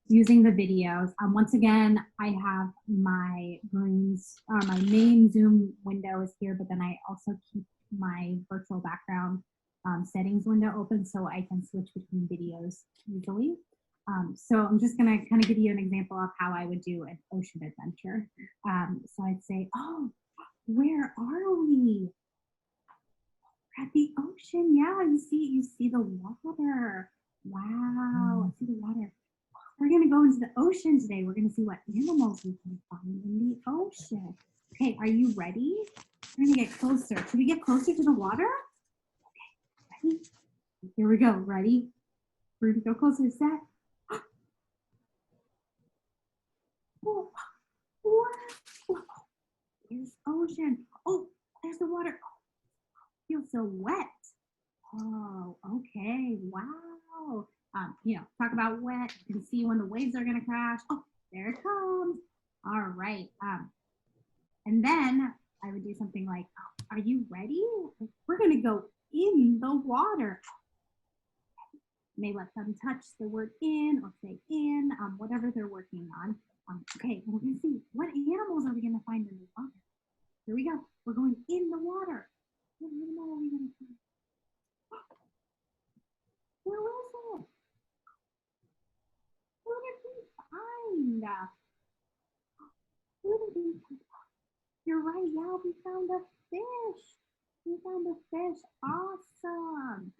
using the videos. Once again, I have my my main Zoom window is here, but then I also keep my virtual background settings window open so I can switch between videos easily. So I'm just going to kind of give you an example of how I would do an ocean adventure. So I'd say, oh, where are we? We're at the ocean. Yeah, you see the water. Wow, I see the water. We're going to go into the ocean today. We're going to see what animals we can find in the ocean. Okay, are you ready? We're going to get closer. Should we get closer to the water? Okay, ready? Here we go. Ready? We're going to go closer. Set. Oh, wow. There's ocean. Oh, there's the water. Oh, feels so wet. Oh, okay. Wow. Talk about wet. You can see when the waves are going to crash. Oh, There it comes. All right. And then I would do something like, oh, are you ready? We're going to go in the water. May let them touch the word in or say in, whatever they're working on. Okay, we're going to see what animals are we going to find in the water. Here we go. We're going in the water. What animal are we going to find? Who is it? Who did we find? Who did we find? You're right, yeah, we found a fish. We found a fish. Awesome.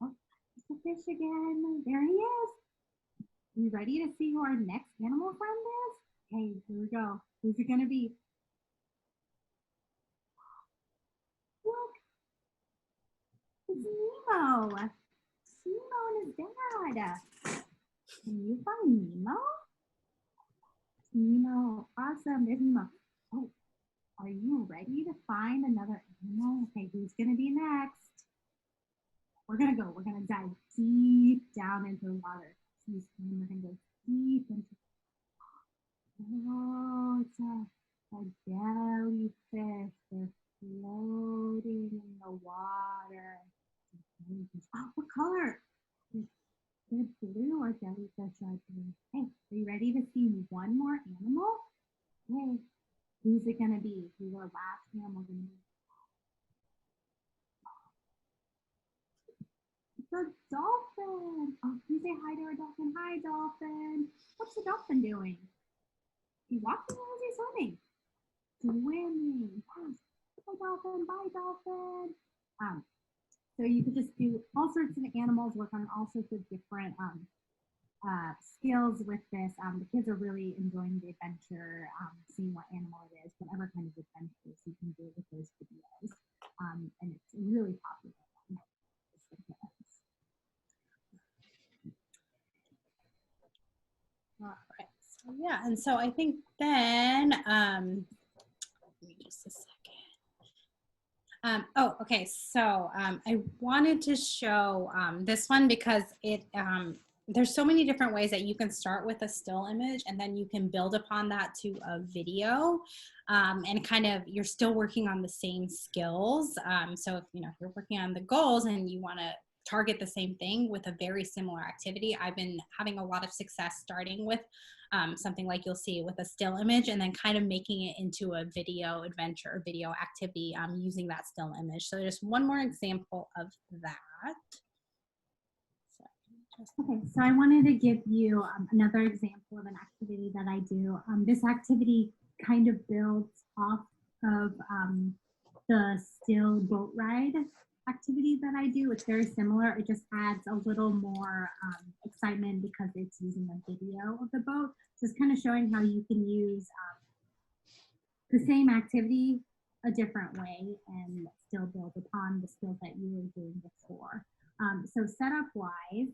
Oh, it's the fish again. There he is. You ready to see who our next animal friend is? Okay, here we go. Who's it gonna be? Look, it's Nemo. Nemo and his dad. Can you find Nemo? Nemo, awesome. There's Nemo. Oh, are you ready to find another animal? Okay, who's gonna be next? We're gonna dive deep down into the water. We're gonna go deep into. Oh, it's a jellyfish. They're floating in the water. Oh, what color? They're blue or jellyfish are blue. Hey, are you ready to see one more animal? Hey, who's it gonna be? Who's our last animal gonna be? It's a dolphin. Oh, can you say hi to our dolphin? Hi, dolphin. What's the dolphin doing? Is he walking or is he swimming? Swimming. Yes. Hi, dolphin. Bye, dolphin. So you could just do all sorts of animals, work on all sorts of different skills with this. The kids are really enjoying the adventure, seeing what animal it is, whatever kind of adventures you can do with those videos. And it's really popular.
All right. So yeah, and so I think then give me just a second. Oh, okay. So I wanted to show this one because it there's so many different ways that you can start with a still image and then you can build upon that to a video, and kind of you're still working on the same skills. So if you're working on the goals and you want to target the same thing with a very similar activity, I've been having a lot of success starting with something like you'll see with a still image and then kind of making it into a video adventure or video activity using that still image. So just one more example of that.
Okay, so I wanted to give you another example of an activity that I do. This activity kind of builds off of the still boat ride activity that I do. It's very similar. It just adds a little more excitement because it's using a video of the boat. So it's kind of showing how you can use the same activity a different way and still build upon the skills that you were doing before. So setup wise,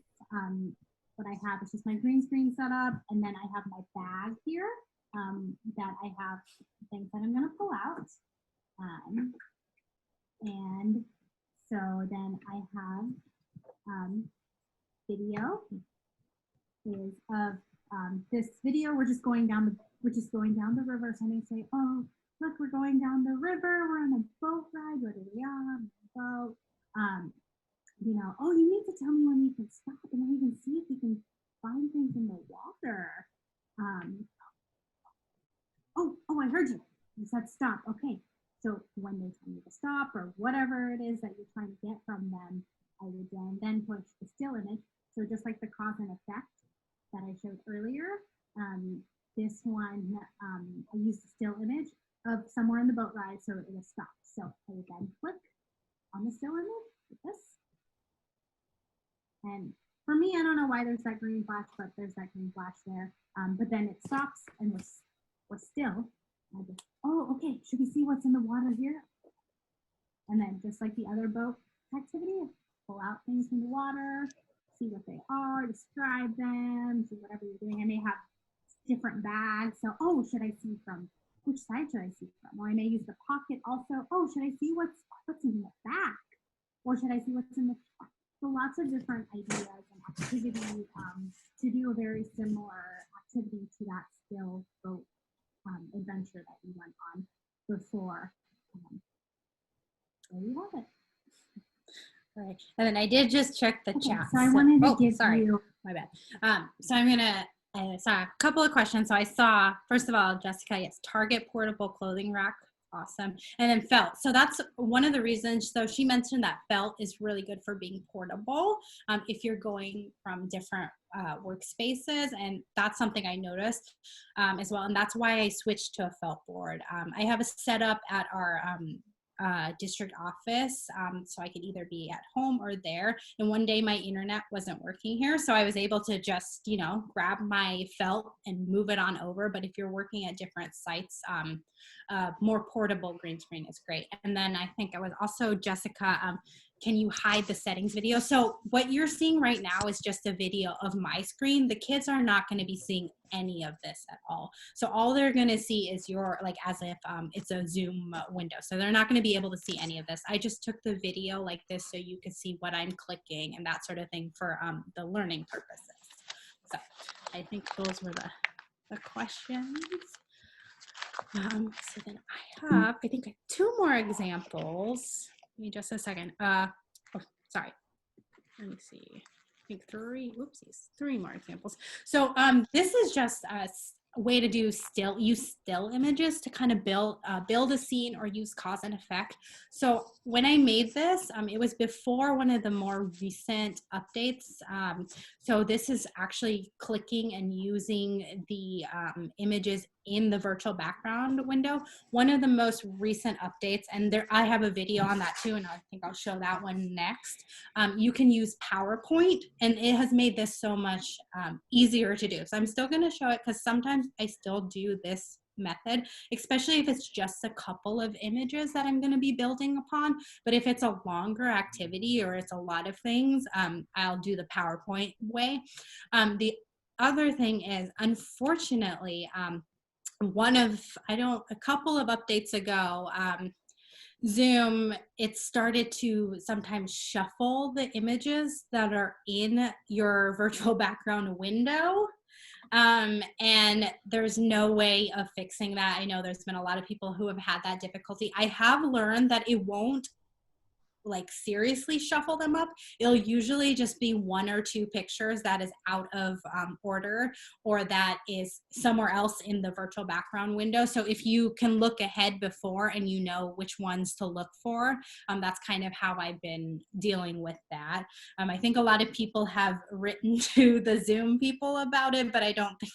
what I have is just my green screen setup, and then I have my bag here that I have things that I'm going to pull out. And so then I have video is of this video. We're just going down the river. So I may say, oh, look, we're going down the river. We're on a boat ride. Where we are on a boat. Oh, you need to tell me when you can stop, and then we can see if we can find things in the water. Oh, I heard you. You said stop. Okay. So when they tell me to stop or whatever it is that you're trying to get from them, I would then push the still image. So just like the cause and effect that I showed earlier, this one, I used the still image of somewhere in the boat ride, so it will stop. So I would then click on the still image like this. And for me, I don't know why there's that green flash, but there's that green flash there. But then it stops and we're still. Oh, okay, should we see what's in the water here? And then just like the other boat activity, pull out things from the water, see what they are, describe them, do whatever you're doing. I may have different bags. So, oh, should I see from, which side should I see from? Or I may use the pocket also. Oh, should I see what's in the back? Or should I see what's in the front? So lots of different ideas and activities to do a very similar activity to that skill boat adventure that you went on before. There you have it.
Right. And then I did just check the
Okay,
chat.
so I wanted to give
sorry,
you.
my bad. So I'm gonna, I saw a couple of questions. So I saw, first of all, Jessica, yes, Target portable clothing rack. Awesome. And then felt. So that's one of the reasons. So she mentioned that felt is really good for being portable if you're going from different workspaces. And that's something I noticed as well. And that's why I switched to a felt board. I have a setup at our district office, so I could either be at home or there. And one day my internet wasn't working here, so I was able to just, you know, grab my felt and move it on over. But if you're working at different sites, more portable green screen is great. And then I think I was also Jessica, can you hide the settings video? So what you're seeing right now is just a video of my screen. The kids are not going to be seeing any of this at all. So all they're going to see is your, like, as if it's a Zoom window. So they're not going to be able to see any of this. I just took the video like this so you could see what I'm clicking and that sort of thing for the learning purposes. So I think those were the questions. So then I think I have 2 more examples. Give me just a second. Oh, sorry. Let me see. I think 3 more examples. So this is just a way to use still images to kind of build a scene or use cause and effect. So when I made this, it was before one of the more recent updates. So this is actually clicking and using the images in the virtual background window. One of the most recent updates, and there I have a video on that too, and I think I'll show that one next. You can use PowerPoint, and it has made this so much easier to do. So I'm still going to show it because sometimes I still do this method, especially if it's just a couple of images that I'm going to be building upon. But if it's a longer activity or it's a lot of things, I'll do the PowerPoint way. The other thing is, unfortunately, a couple of updates ago, Zoom, it started to sometimes shuffle the images that are in your virtual background window. And there's no way of fixing that. I know there's been a lot of people who have had that difficulty. I have learned that it won't like seriously shuffle them up. It'll usually just be 1 or 2 pictures that is out of order or that is somewhere else in the virtual background window. So if you can look ahead before and you know which ones to look for, that's kind of how I've been dealing with that. I think a lot of people have written to the Zoom people about it, but I don't think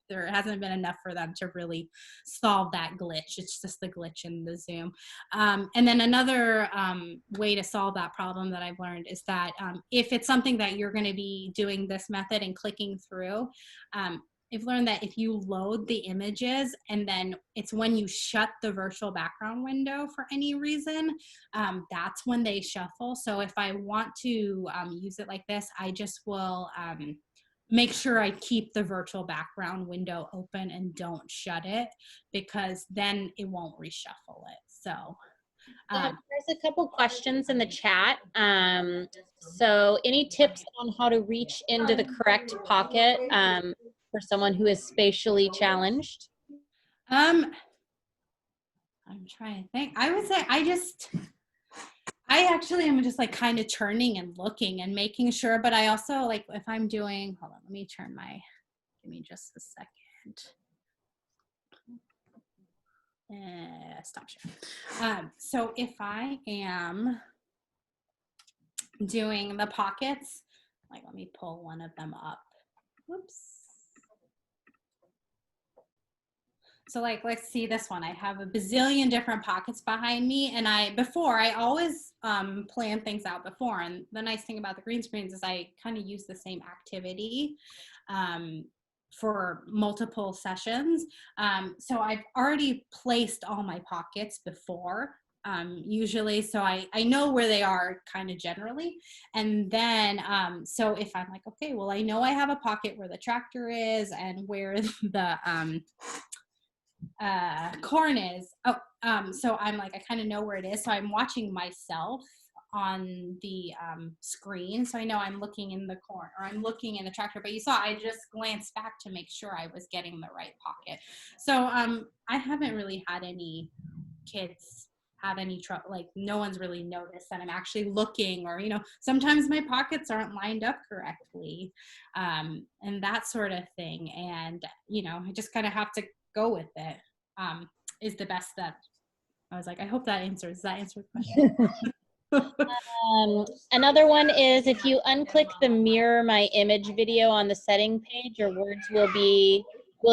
there hasn't been enough for them to really solve that glitch. It's just the glitch in the Zoom. And then another way to solve that problem that I've learned is that if it's something that you're going to be doing this method and clicking through, I've learned that if you load the images and then it's when you shut the virtual background window for any reason, that's when they shuffle. So if I want to use it like this, I just will make sure I keep the virtual background window open and don't shut it, because then it won't reshuffle it. So
there's a couple questions in the chat. So any tips on how to reach into the correct pocket for someone who is spatially challenged?
I'm trying to think. I would say I actually am just like kind of turning and looking and making sure, but I also like if I'm doing, hold on, give me just a second. Stop sharing. So if I am doing the pockets, like let me pull one of them up. Whoops. So like, let's see this one. I have a bazillion different pockets behind me, and I always plan things out before. And the nice thing about the green screens is I kind of use the same activity for multiple sessions. So I've already placed all my pockets before, usually, so I know where they are kind of generally. And then, so if I'm like, okay, well, I know I have a pocket where the tractor is and where the corn is. So I'm like, I kind of know where it is. So I'm watching myself on the screen. So I know I'm looking in the corner, or I'm looking in the tractor, but you saw I just glanced back to make sure I was getting the right pocket. So I haven't really had any kids have any trouble, like no one's really noticed that I'm actually looking, or, you know, sometimes my pockets aren't lined up correctly, and that sort of thing. And, you know, I just kind of have to go with it, is the best that I was like, I hope that answers. Does that answer the question?
Another one is if you unclick the mirror my image video on the setting page, your words will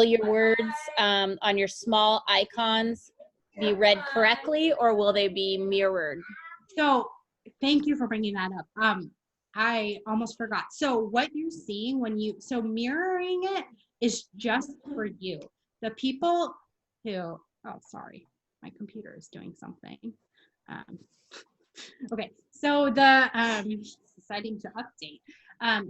your words on your small icons be read correctly, or will they be mirrored?
So thank you for bringing that up. I almost forgot. So what you're seeing so mirroring it is just for you. The people who, oh, sorry, my computer is doing something. Okay, so deciding to update.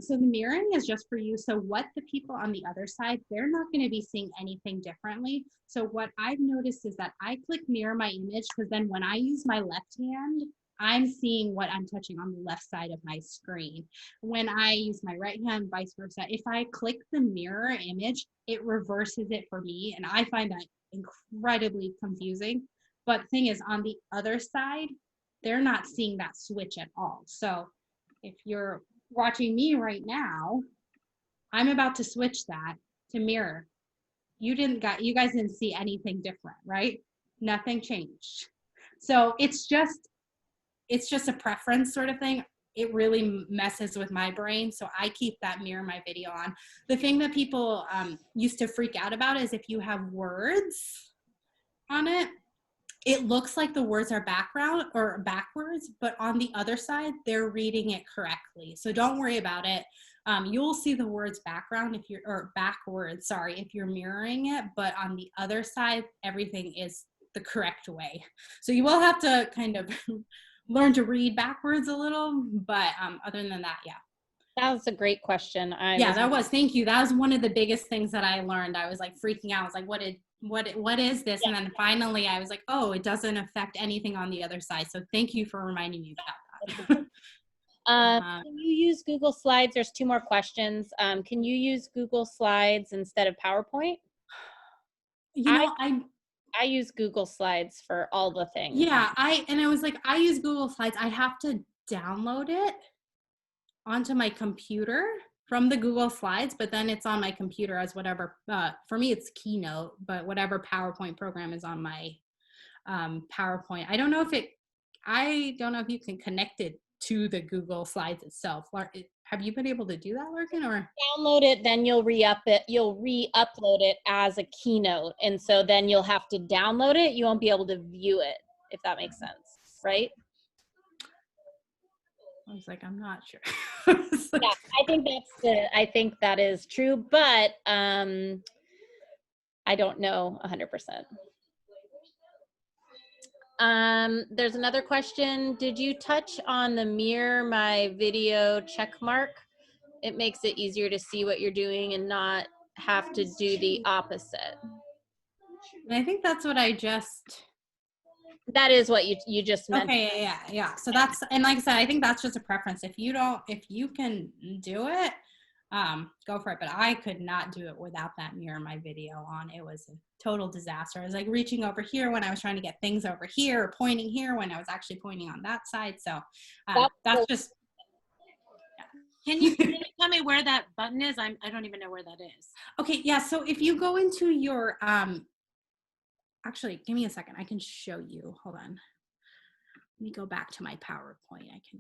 So the mirroring is just for you. So what the people on the other side, they're not going to be seeing anything differently. So what I've noticed is that I click mirror my image, because then when I use my left hand, I'm seeing what I'm touching on the left side of my screen. When I use my right hand, vice versa. If I click the mirror image, it reverses it for me. And I find that incredibly confusing. But the thing is, on the other side, they're not seeing that switch at all. So if you're watching me right now, I'm about to switch that to mirror. You guys didn't see anything different, right? Nothing changed. So it's just a preference sort of thing. It really messes with my brain, so I keep that mirror my video on. The thing that people used to freak out about is if you have words on it, it looks like the words are background or backwards, but on the other side, they're reading it correctly. So don't worry about it. You'll see the words background or backwards, sorry, if you're mirroring it, but on the other side, everything is the correct way. So you will have to kind of learn to read backwards a little, but other than that, yeah.
That was a great question.
Thank you. That was one of the biggest things that I learned. I was like freaking out. I was like, what is this?
Yeah.
And then finally I was like, oh, it doesn't affect anything on the other side. So thank you for reminding me about that.
Can you use Google Slides? There's 2 more questions. Can you use Google Slides instead of PowerPoint?
You know,
I use Google Slides for all the things.
Yeah, I was like, I use Google Slides. I have to download it onto my computer from the Google Slides, but then it's on my computer as whatever, for me it's Keynote, but whatever PowerPoint program is on my PowerPoint. I don't know if you can connect it to the Google Slides itself. Have you been able to do that, Larkin? Or
download it, then you'll re-upload it as a Keynote, and so then you'll have to download it. You won't be able to view it, if that makes sense, right?
I was like, I'm not sure.
Yeah, I think that is true, but I don't know 100%. There's another question. Did you touch on the mirror my video check mark? It makes it easier to see what you're doing and not have to do the opposite.
And I think that's what I just.
That is what you just mentioned.
Okay, yeah. So that's, and like I said, I think that's just a preference. If you can do it, go for it. But I could not do it without that mirror my video on. It was a total disaster. I was like reaching over here when I was trying to get things over here, or pointing here when I was actually pointing on that side. So that's just. Yeah.
Can you tell me where that button is? I don't even know where that is.
Okay, yeah. So if you go into your actually, give me a second. I can show you. Hold on. Let me go back to my PowerPoint. I can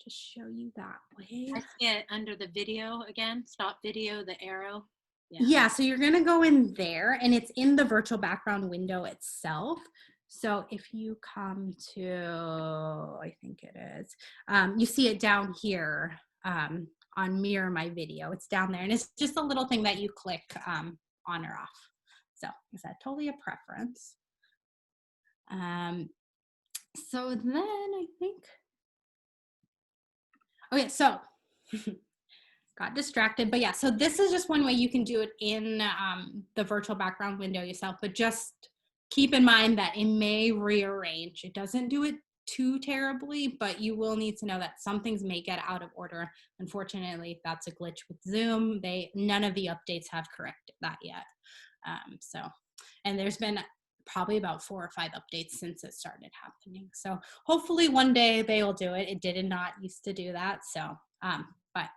just show you that way.
I see it under the video again. Stop video, the arrow.
Yeah, so you're going to go in there, and it's in the virtual background window itself. So if you come to, I think it is, you see it down here on Mirror My Video. It's down there, and it's just a little thing that you click on or off. So is that totally a preference? So then I think, okay, so got distracted, but yeah, so this is just one way you can do it in the virtual background window yourself, but just keep in mind that it may rearrange. It doesn't do it too terribly, but you will need to know that some things may get out of order. Unfortunately, that's a glitch with Zoom. None of the updates have corrected that yet. And there's been probably about 4 or 5 updates since it started happening. So hopefully one day they will do it. It did not used to do that. So, but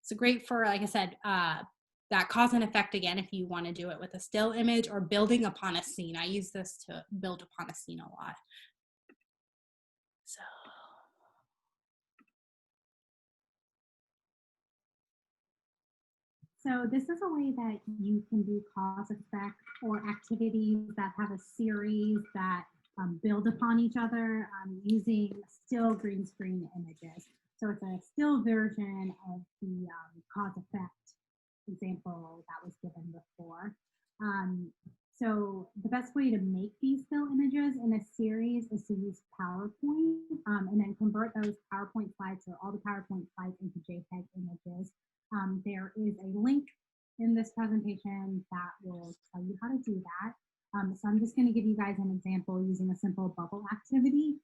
it's great for, like I said, that cause and effect again, if you want to do it with a still image or building upon a scene. I use this to build upon a scene a lot.
So this is a way that you can do cause effect or activities that have a series that build upon each other using still green screen images. So it's a still version of the cause effect example that was given before. So the best way to make these still images in a series is to use PowerPoint and then convert those PowerPoint slides or all the PowerPoint slides into JPEG images. There is a link in this presentation that will tell you how to do that. So I'm just going to give you guys an example using a simple bubble activity.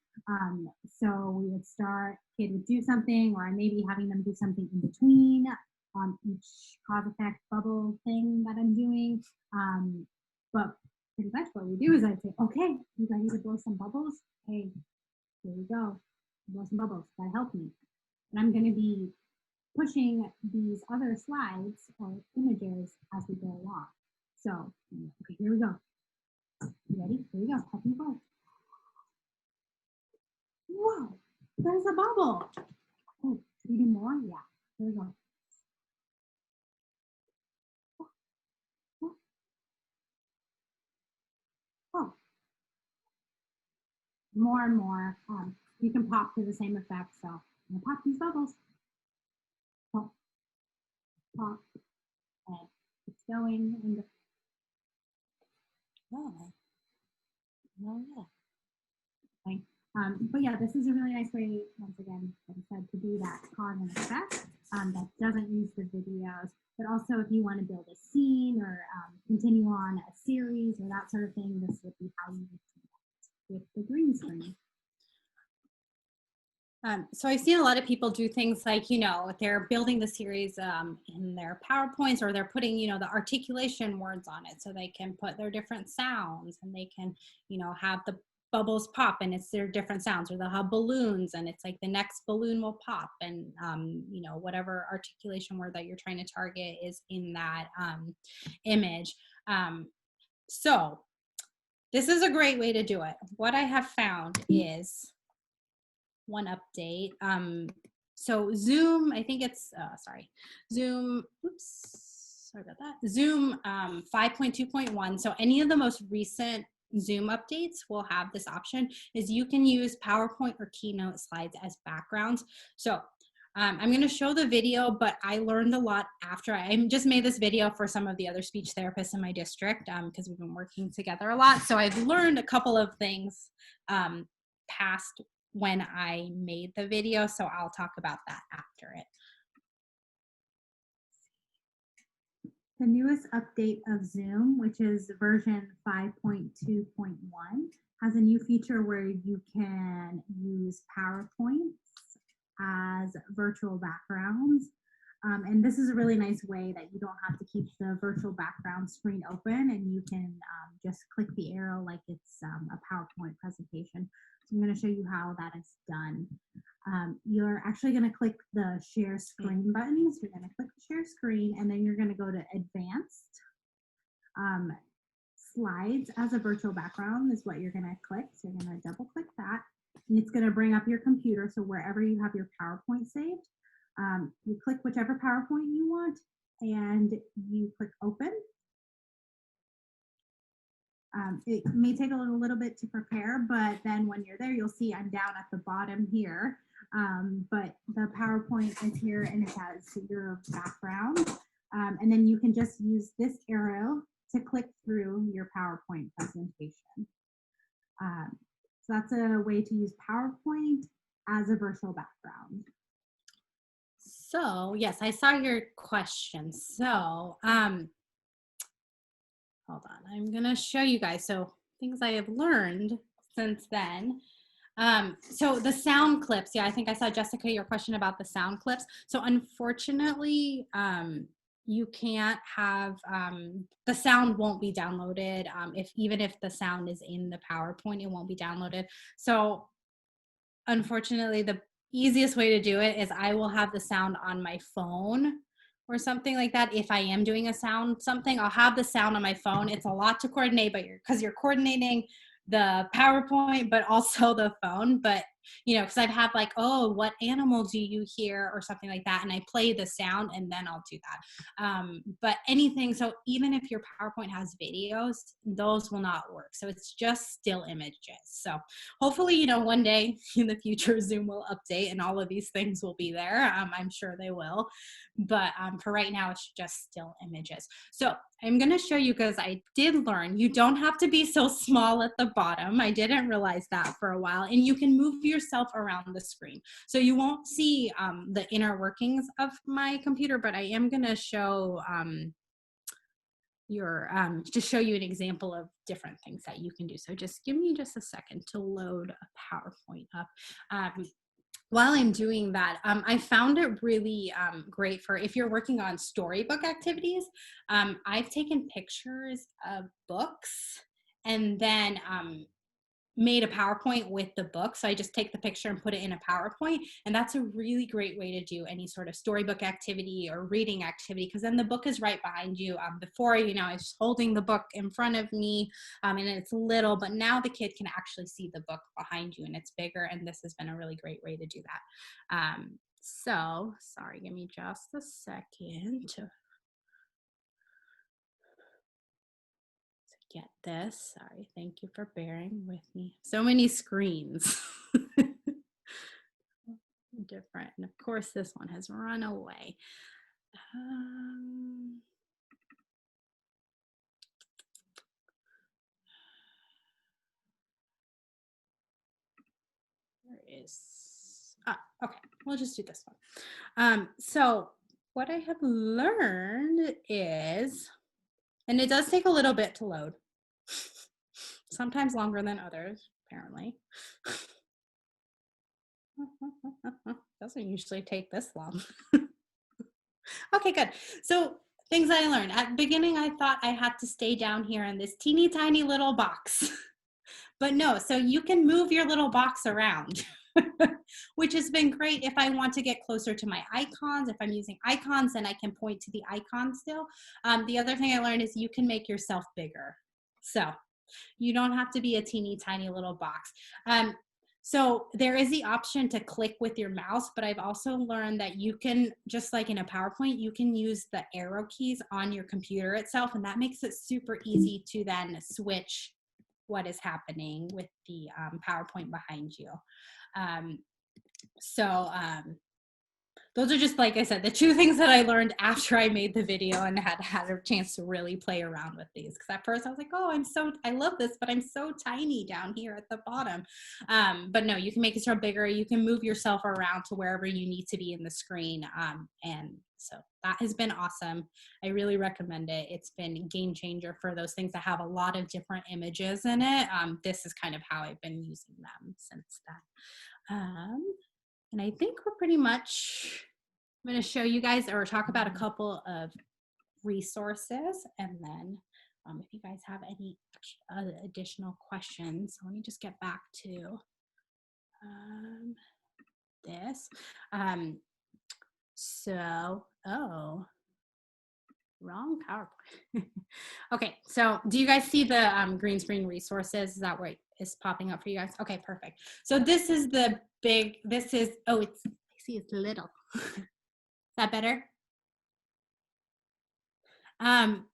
So we would start, kid would do something, or I may be having them do something in between each cause effect bubble thing that I'm doing. But pretty much what we do is I'd say, okay, you guys need to blow some bubbles. Hey, here we go. Blow some bubbles. That helped me. And I'm going to be pushing these other slides or images as we go along. So, okay, here we go. You ready? Here we go. Help me blow. Whoa, there's a bubble. Oh, should we do more? Yeah, here we go. Oh, more and more. You can pop to the same effect. So I'm gonna pop these bubbles. Pop, pop, and it's going. And oh yeah. Okay. But yeah, this is a really nice way, once again, like I said, to do that cause and effect that doesn't use the videos. But also, if you want to build a scene or continue on a series or that sort of thing, this would be how you would do that with the green screen.
So I've seen a lot of people do things like, they're building the series in their PowerPoints, or they're putting, the articulation words on it so they can put their different sounds, and they can, have the bubbles pop and it's their different sounds, or they'll have balloons and it's like the next balloon will pop, and, whatever articulation word that you're trying to target is in that image. So this is a great way to do it. What I have found is one update. So Zoom, I think it's, Zoom, sorry about that. Zoom 5.2.1. So any of the most recent Zoom updates will have this option, is you can use PowerPoint or Keynote slides as backgrounds. So I'm going to show the video, but I learned a lot after. I just made this video for some of the other speech therapists in my district because we've been working together a lot. So I've learned a couple of things past when I made the video, so I'll talk about that after it.
The newest update of Zoom, which is version 5.2.1, has a new feature where you can use PowerPoints as virtual backgrounds. And this is a really nice way that you don't have to keep the virtual background screen open, and you can just click the arrow like it's a PowerPoint presentation. So I'm going to show you how that is done. You're actually going to click the share screen button. So you're going to click share screen, and then you're going to go to advanced. Slides as a virtual background is what you're going to click. So you're going to double click that, and it's going to bring up your computer. So wherever you have your PowerPoint saved, you click whichever PowerPoint you want, and you click open. It may take a little bit to prepare, but then when you're there, you'll see I'm down at the bottom here. But the PowerPoint is here, and it has your background. And then you can just use this arrow to click through your PowerPoint presentation. So that's a way to use PowerPoint as a virtual background.
So yes, I saw your question. So hold on, I'm gonna show you guys. So things I have learned since then. So the sound clips, yeah, I think I saw, Jessica, your question about the sound clips. So unfortunately, you can't have, the sound won't be downloaded. Even if the sound is in the PowerPoint, it won't be downloaded. So unfortunately, the easiest way to do it is I will have the sound on my phone or something like that. If I am doing a sound something, I'll have the sound on my phone. It's a lot to coordinate, but because you're coordinating the PowerPoint, but also the phone. But, because I'd have like, oh, what animal do you hear or something like that. And I play the sound and then I'll do that. But anything, so even if your PowerPoint has videos, those will not work. So it's just still images. So hopefully, one day in the future, Zoom will update and all of these things will be there. I'm sure they will. But for right now, it's just still images. So I'm going to show you, because I did learn you don't have to be so small at the bottom. I didn't realize that for a while. And you can move yourself around the screen. So you won't see the inner workings of my computer, but I am going to show to show you an example of different things that you can do. So just give me just a second to load a PowerPoint up. While I'm doing that, I found it really great for if you're working on storybook activities. I've taken pictures of books and then made a PowerPoint with the book. So I just take the picture and put it in a PowerPoint. And that's a really great way to do any sort of storybook activity or reading activity, because then the book is right behind you. Before, I was holding the book in front of me and it's little, but now the kid can actually see the book behind you and it's bigger. And this has been a really great way to do that. So sorry, give me just a second to get this. Sorry, thank you for bearing with me. So many screens. Different. And of course, this one has run away. There is, okay, we'll just do this one. So what I have learned is, and it does take a little bit to load, sometimes longer than others, apparently. Doesn't usually take this long. Okay, good. So things I learned. At the beginning, I thought I had to stay down here in this teeny tiny little box. But no, so you can move your little box around, which has been great if I want to get closer to my icons. If I'm using icons, then I can point to the icon still. The other thing I learned is you can make yourself bigger. So you don't have to be a teeny tiny little box. So there is the option to click with your mouse, but I've also learned that you can, just like in a PowerPoint, you can use the arrow keys on your computer itself, and that makes it super easy to then switch what is happening with the PowerPoint behind you. Those are just, like I said, the two things that I learned after I made the video and had a chance to really play around with these. Because at first I was like, oh, I love this, but I'm so tiny down here at the bottom. But no, you can make yourself bigger. You can move yourself around to wherever you need to be in the screen. And so that has been awesome. I really recommend it. It's been a game changer for those things that have a lot of different images in it. This is kind of how I've been using them since then. And I think we're pretty much, I'm going to show you guys or talk about a couple of resources. And then if you guys have any additional questions, let me just get back to this. Wrong PowerPoint. Okay, so do you guys see the green screen resources? Is that what is popping up for you guys? Okay, perfect. So this is the big, oh, I see it's little. Is that better? And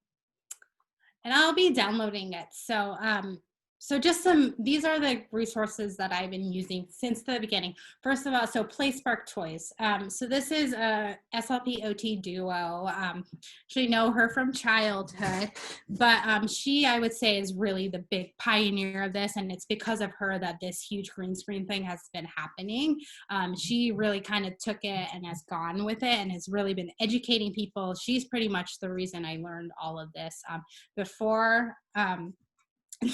I'll be downloading it. So just these are the resources that I've been using since the beginning. First of all, so PlaySpark Toys. So this is a SLP OT duo. Actually know her from childhood, but she, I would say, is really the big pioneer of this, and it's because of her that this huge green screen thing has been happening. She really kind of took it and has gone with it and has really been educating people. She's pretty much the reason I learned all of this. Before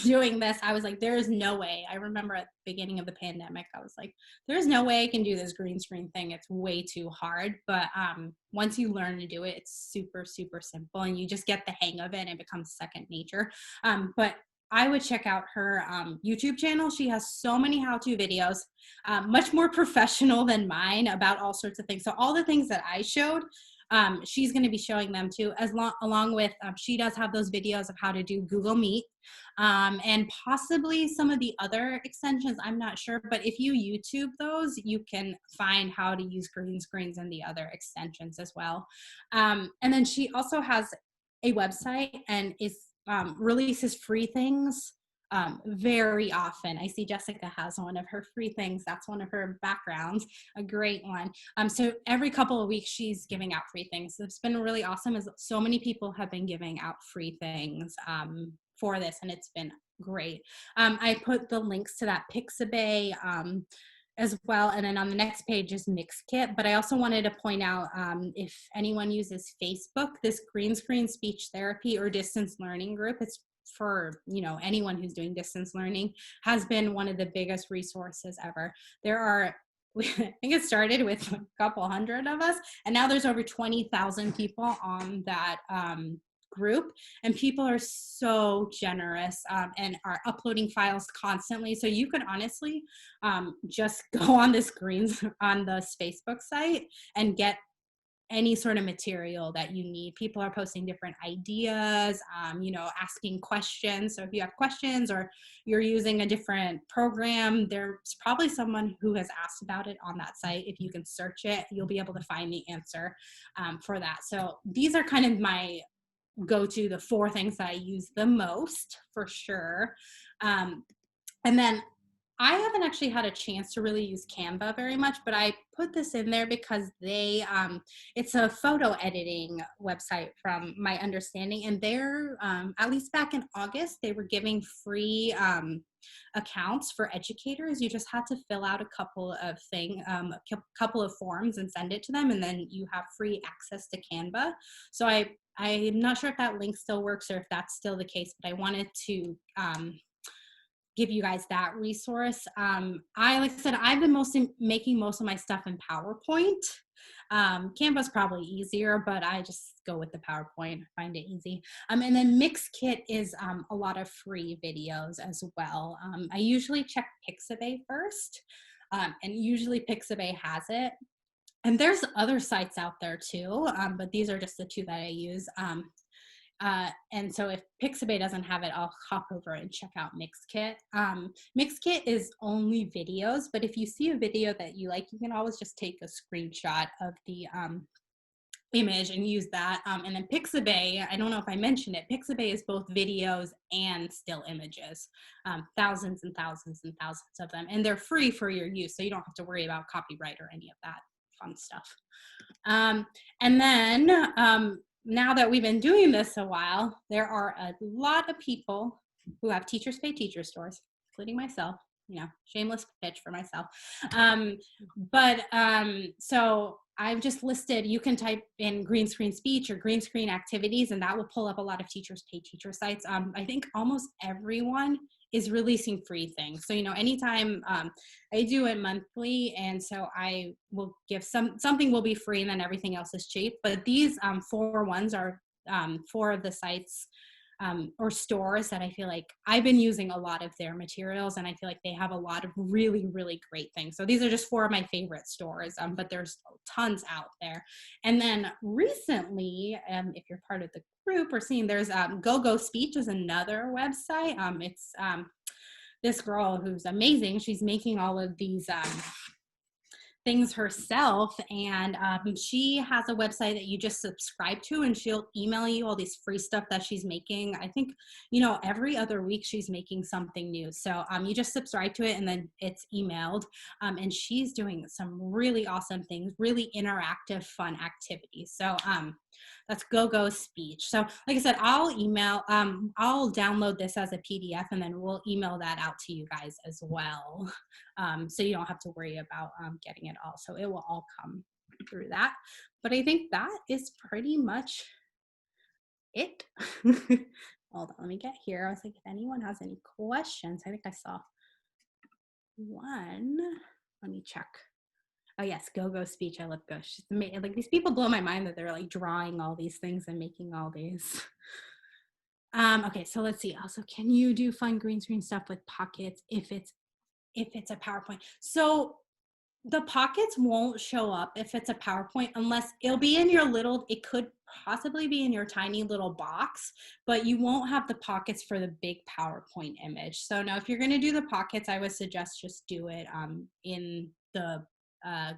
doing this, I was like, there is no way. I remember at the beginning of the pandemic, I was like, there's no way I can do this green screen thing. It's way too hard. But once you learn to do it, it's super, super simple, and you just get the hang of it and it becomes second nature. But I would check out her YouTube channel. She has so many how-to videos, much more professional than mine about all sorts of things. So all the things that I showed, she's going to be showing them too, along with she does have those videos of how to do Google Meet, and possibly some of the other extensions. I'm not sure, but if you YouTube those, you can find how to use green screens and the other extensions as well. And then she also has a website and releases free things very often. I see Jessica has one of her free things. That's one of her backgrounds, a great one. So every couple of weeks she's giving out free things. So it's been really awesome, as so many people have been giving out free things for this, and it's been great. I put the links to that Pixabay as well, and then on the next page is Mixkit. But I also wanted to point out, if anyone uses Facebook, this green screen speech therapy or distance learning group, it's for anyone who's doing distance learning, has been one of the biggest resources ever. There are, I think it started with a couple hundred of us, and now there's over 20,000 people on that group, and people are so generous and are uploading files constantly. So you could honestly just go on this on this Facebook site and get any sort of material that you need. People are posting different ideas, asking questions. So if you have questions or you're using a different program, there's probably someone who has asked about it on that site. If you can search it, you'll be able to find the answer for that. So these are kind of my go-to, the 4 things that I use the most for sure. And then I haven't actually had a chance to really use Canva very much, but I put this in there because it's a photo editing website from my understanding, and they're, at least back in August, they were giving free accounts for educators. You just had to fill out a couple of forms and send it to them, and then you have free access to Canva. So I'm not sure if that link still works or if that's still the case, but I wanted to give you guys that resource. Like I said, I've been making most of my stuff in PowerPoint. Canva's probably easier, but I just go with the PowerPoint. I find it easy. And then Mixkit is a lot of free videos as well. I usually check Pixabay first, and usually Pixabay has it. And there's other sites out there too, but these are just the 2 that I use. And so if Pixabay doesn't have it, I'll hop over and check out Mixkit. Mixkit is only videos, but if you see a video that you like, you can always just take a screenshot of the image and use that. And then Pixabay, I don't know if I mentioned it, Pixabay is both videos and still images, thousands and thousands and thousands of them, and they're free for your use, so you don't have to worry about copyright or any of that fun stuff. And then now that we've been doing this a while, there are a lot of people who have Teachers Pay Teacher stores, including myself. Shameless pitch for myself. So I've just listed, you can type in green screen speech or green screen activities, and that will pull up a lot of Teachers Pay Teacher sites. I think almost everyone is releasing free things. So, anytime I do it monthly, and so I will give something will be free, and then everything else is cheap. But these 4 ones are 4 of the sites or stores that I feel like I've been using a lot of their materials, and I feel like they have a lot of really, really great things. So these are just 4 of my favorite stores, but there's tons out there. And then recently, if you're part of the group or seeing, there's Go Speech is another website. It's this girl who's amazing. She's making all of these things herself, and she has a website that you just subscribe to, and she'll email you all these free stuff that she's making. I think every other week she's making something new, so you just subscribe to it and then it's emailed, and she's doing some really awesome things, really interactive, fun activities. So that's Go Speech. So like I said, I'll download this as a PDF, and then we'll email that out to you guys as well. So you don't have to worry about getting it all. So it will all come through that. But I think that is pretty much it. Hold on, let me get here. I was like, if anyone has any questions, I think I saw one. Let me check. Oh yes, go speech. I love go. She's amazing. Like these people blow my mind that they're like drawing all these things and making all these. Okay, so let's see. Also, can you do fun green screen stuff with pockets if it's a PowerPoint? So the pockets won't show up if it's a PowerPoint unless it'll be in your little, it could possibly be in your tiny little box, but you won't have the pockets for the big PowerPoint image. So now if you're going to do the pockets, I would suggest just do it in the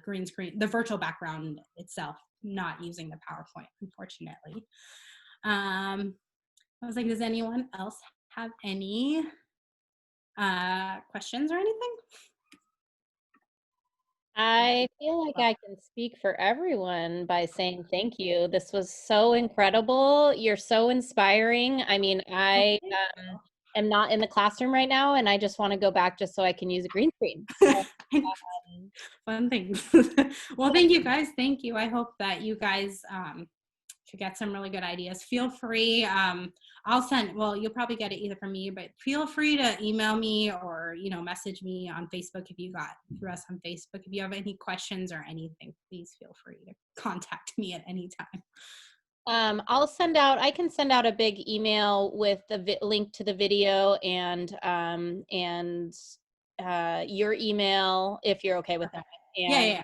green screen, the virtual background itself, not using the PowerPoint, unfortunately. I was like, does anyone else have any questions or anything?
I feel like I can speak for everyone by saying thank you. This was so incredible. You're so inspiring. I mean, I am not in the classroom right now, and I just want to go back just so I can use a green screen. So,
fun things. Well, thank you guys. Thank you. I hope that you guys should get some really good ideas. Feel free. I'll send, well, you'll probably get it either from me, but feel free to email me or, message me on Facebook if you got through us on Facebook. If you have any questions or anything, please feel free to contact me at any time.
I can send out a big email with the link to the video and your email if you're okay with that. And,
Yeah.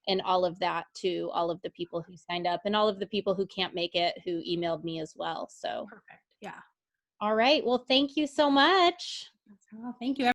And all of that to all of the people who signed up and all of the people who can't make it who emailed me as well. So
Perfect. Yeah.
All right. Well, thank you so much.
Thank you.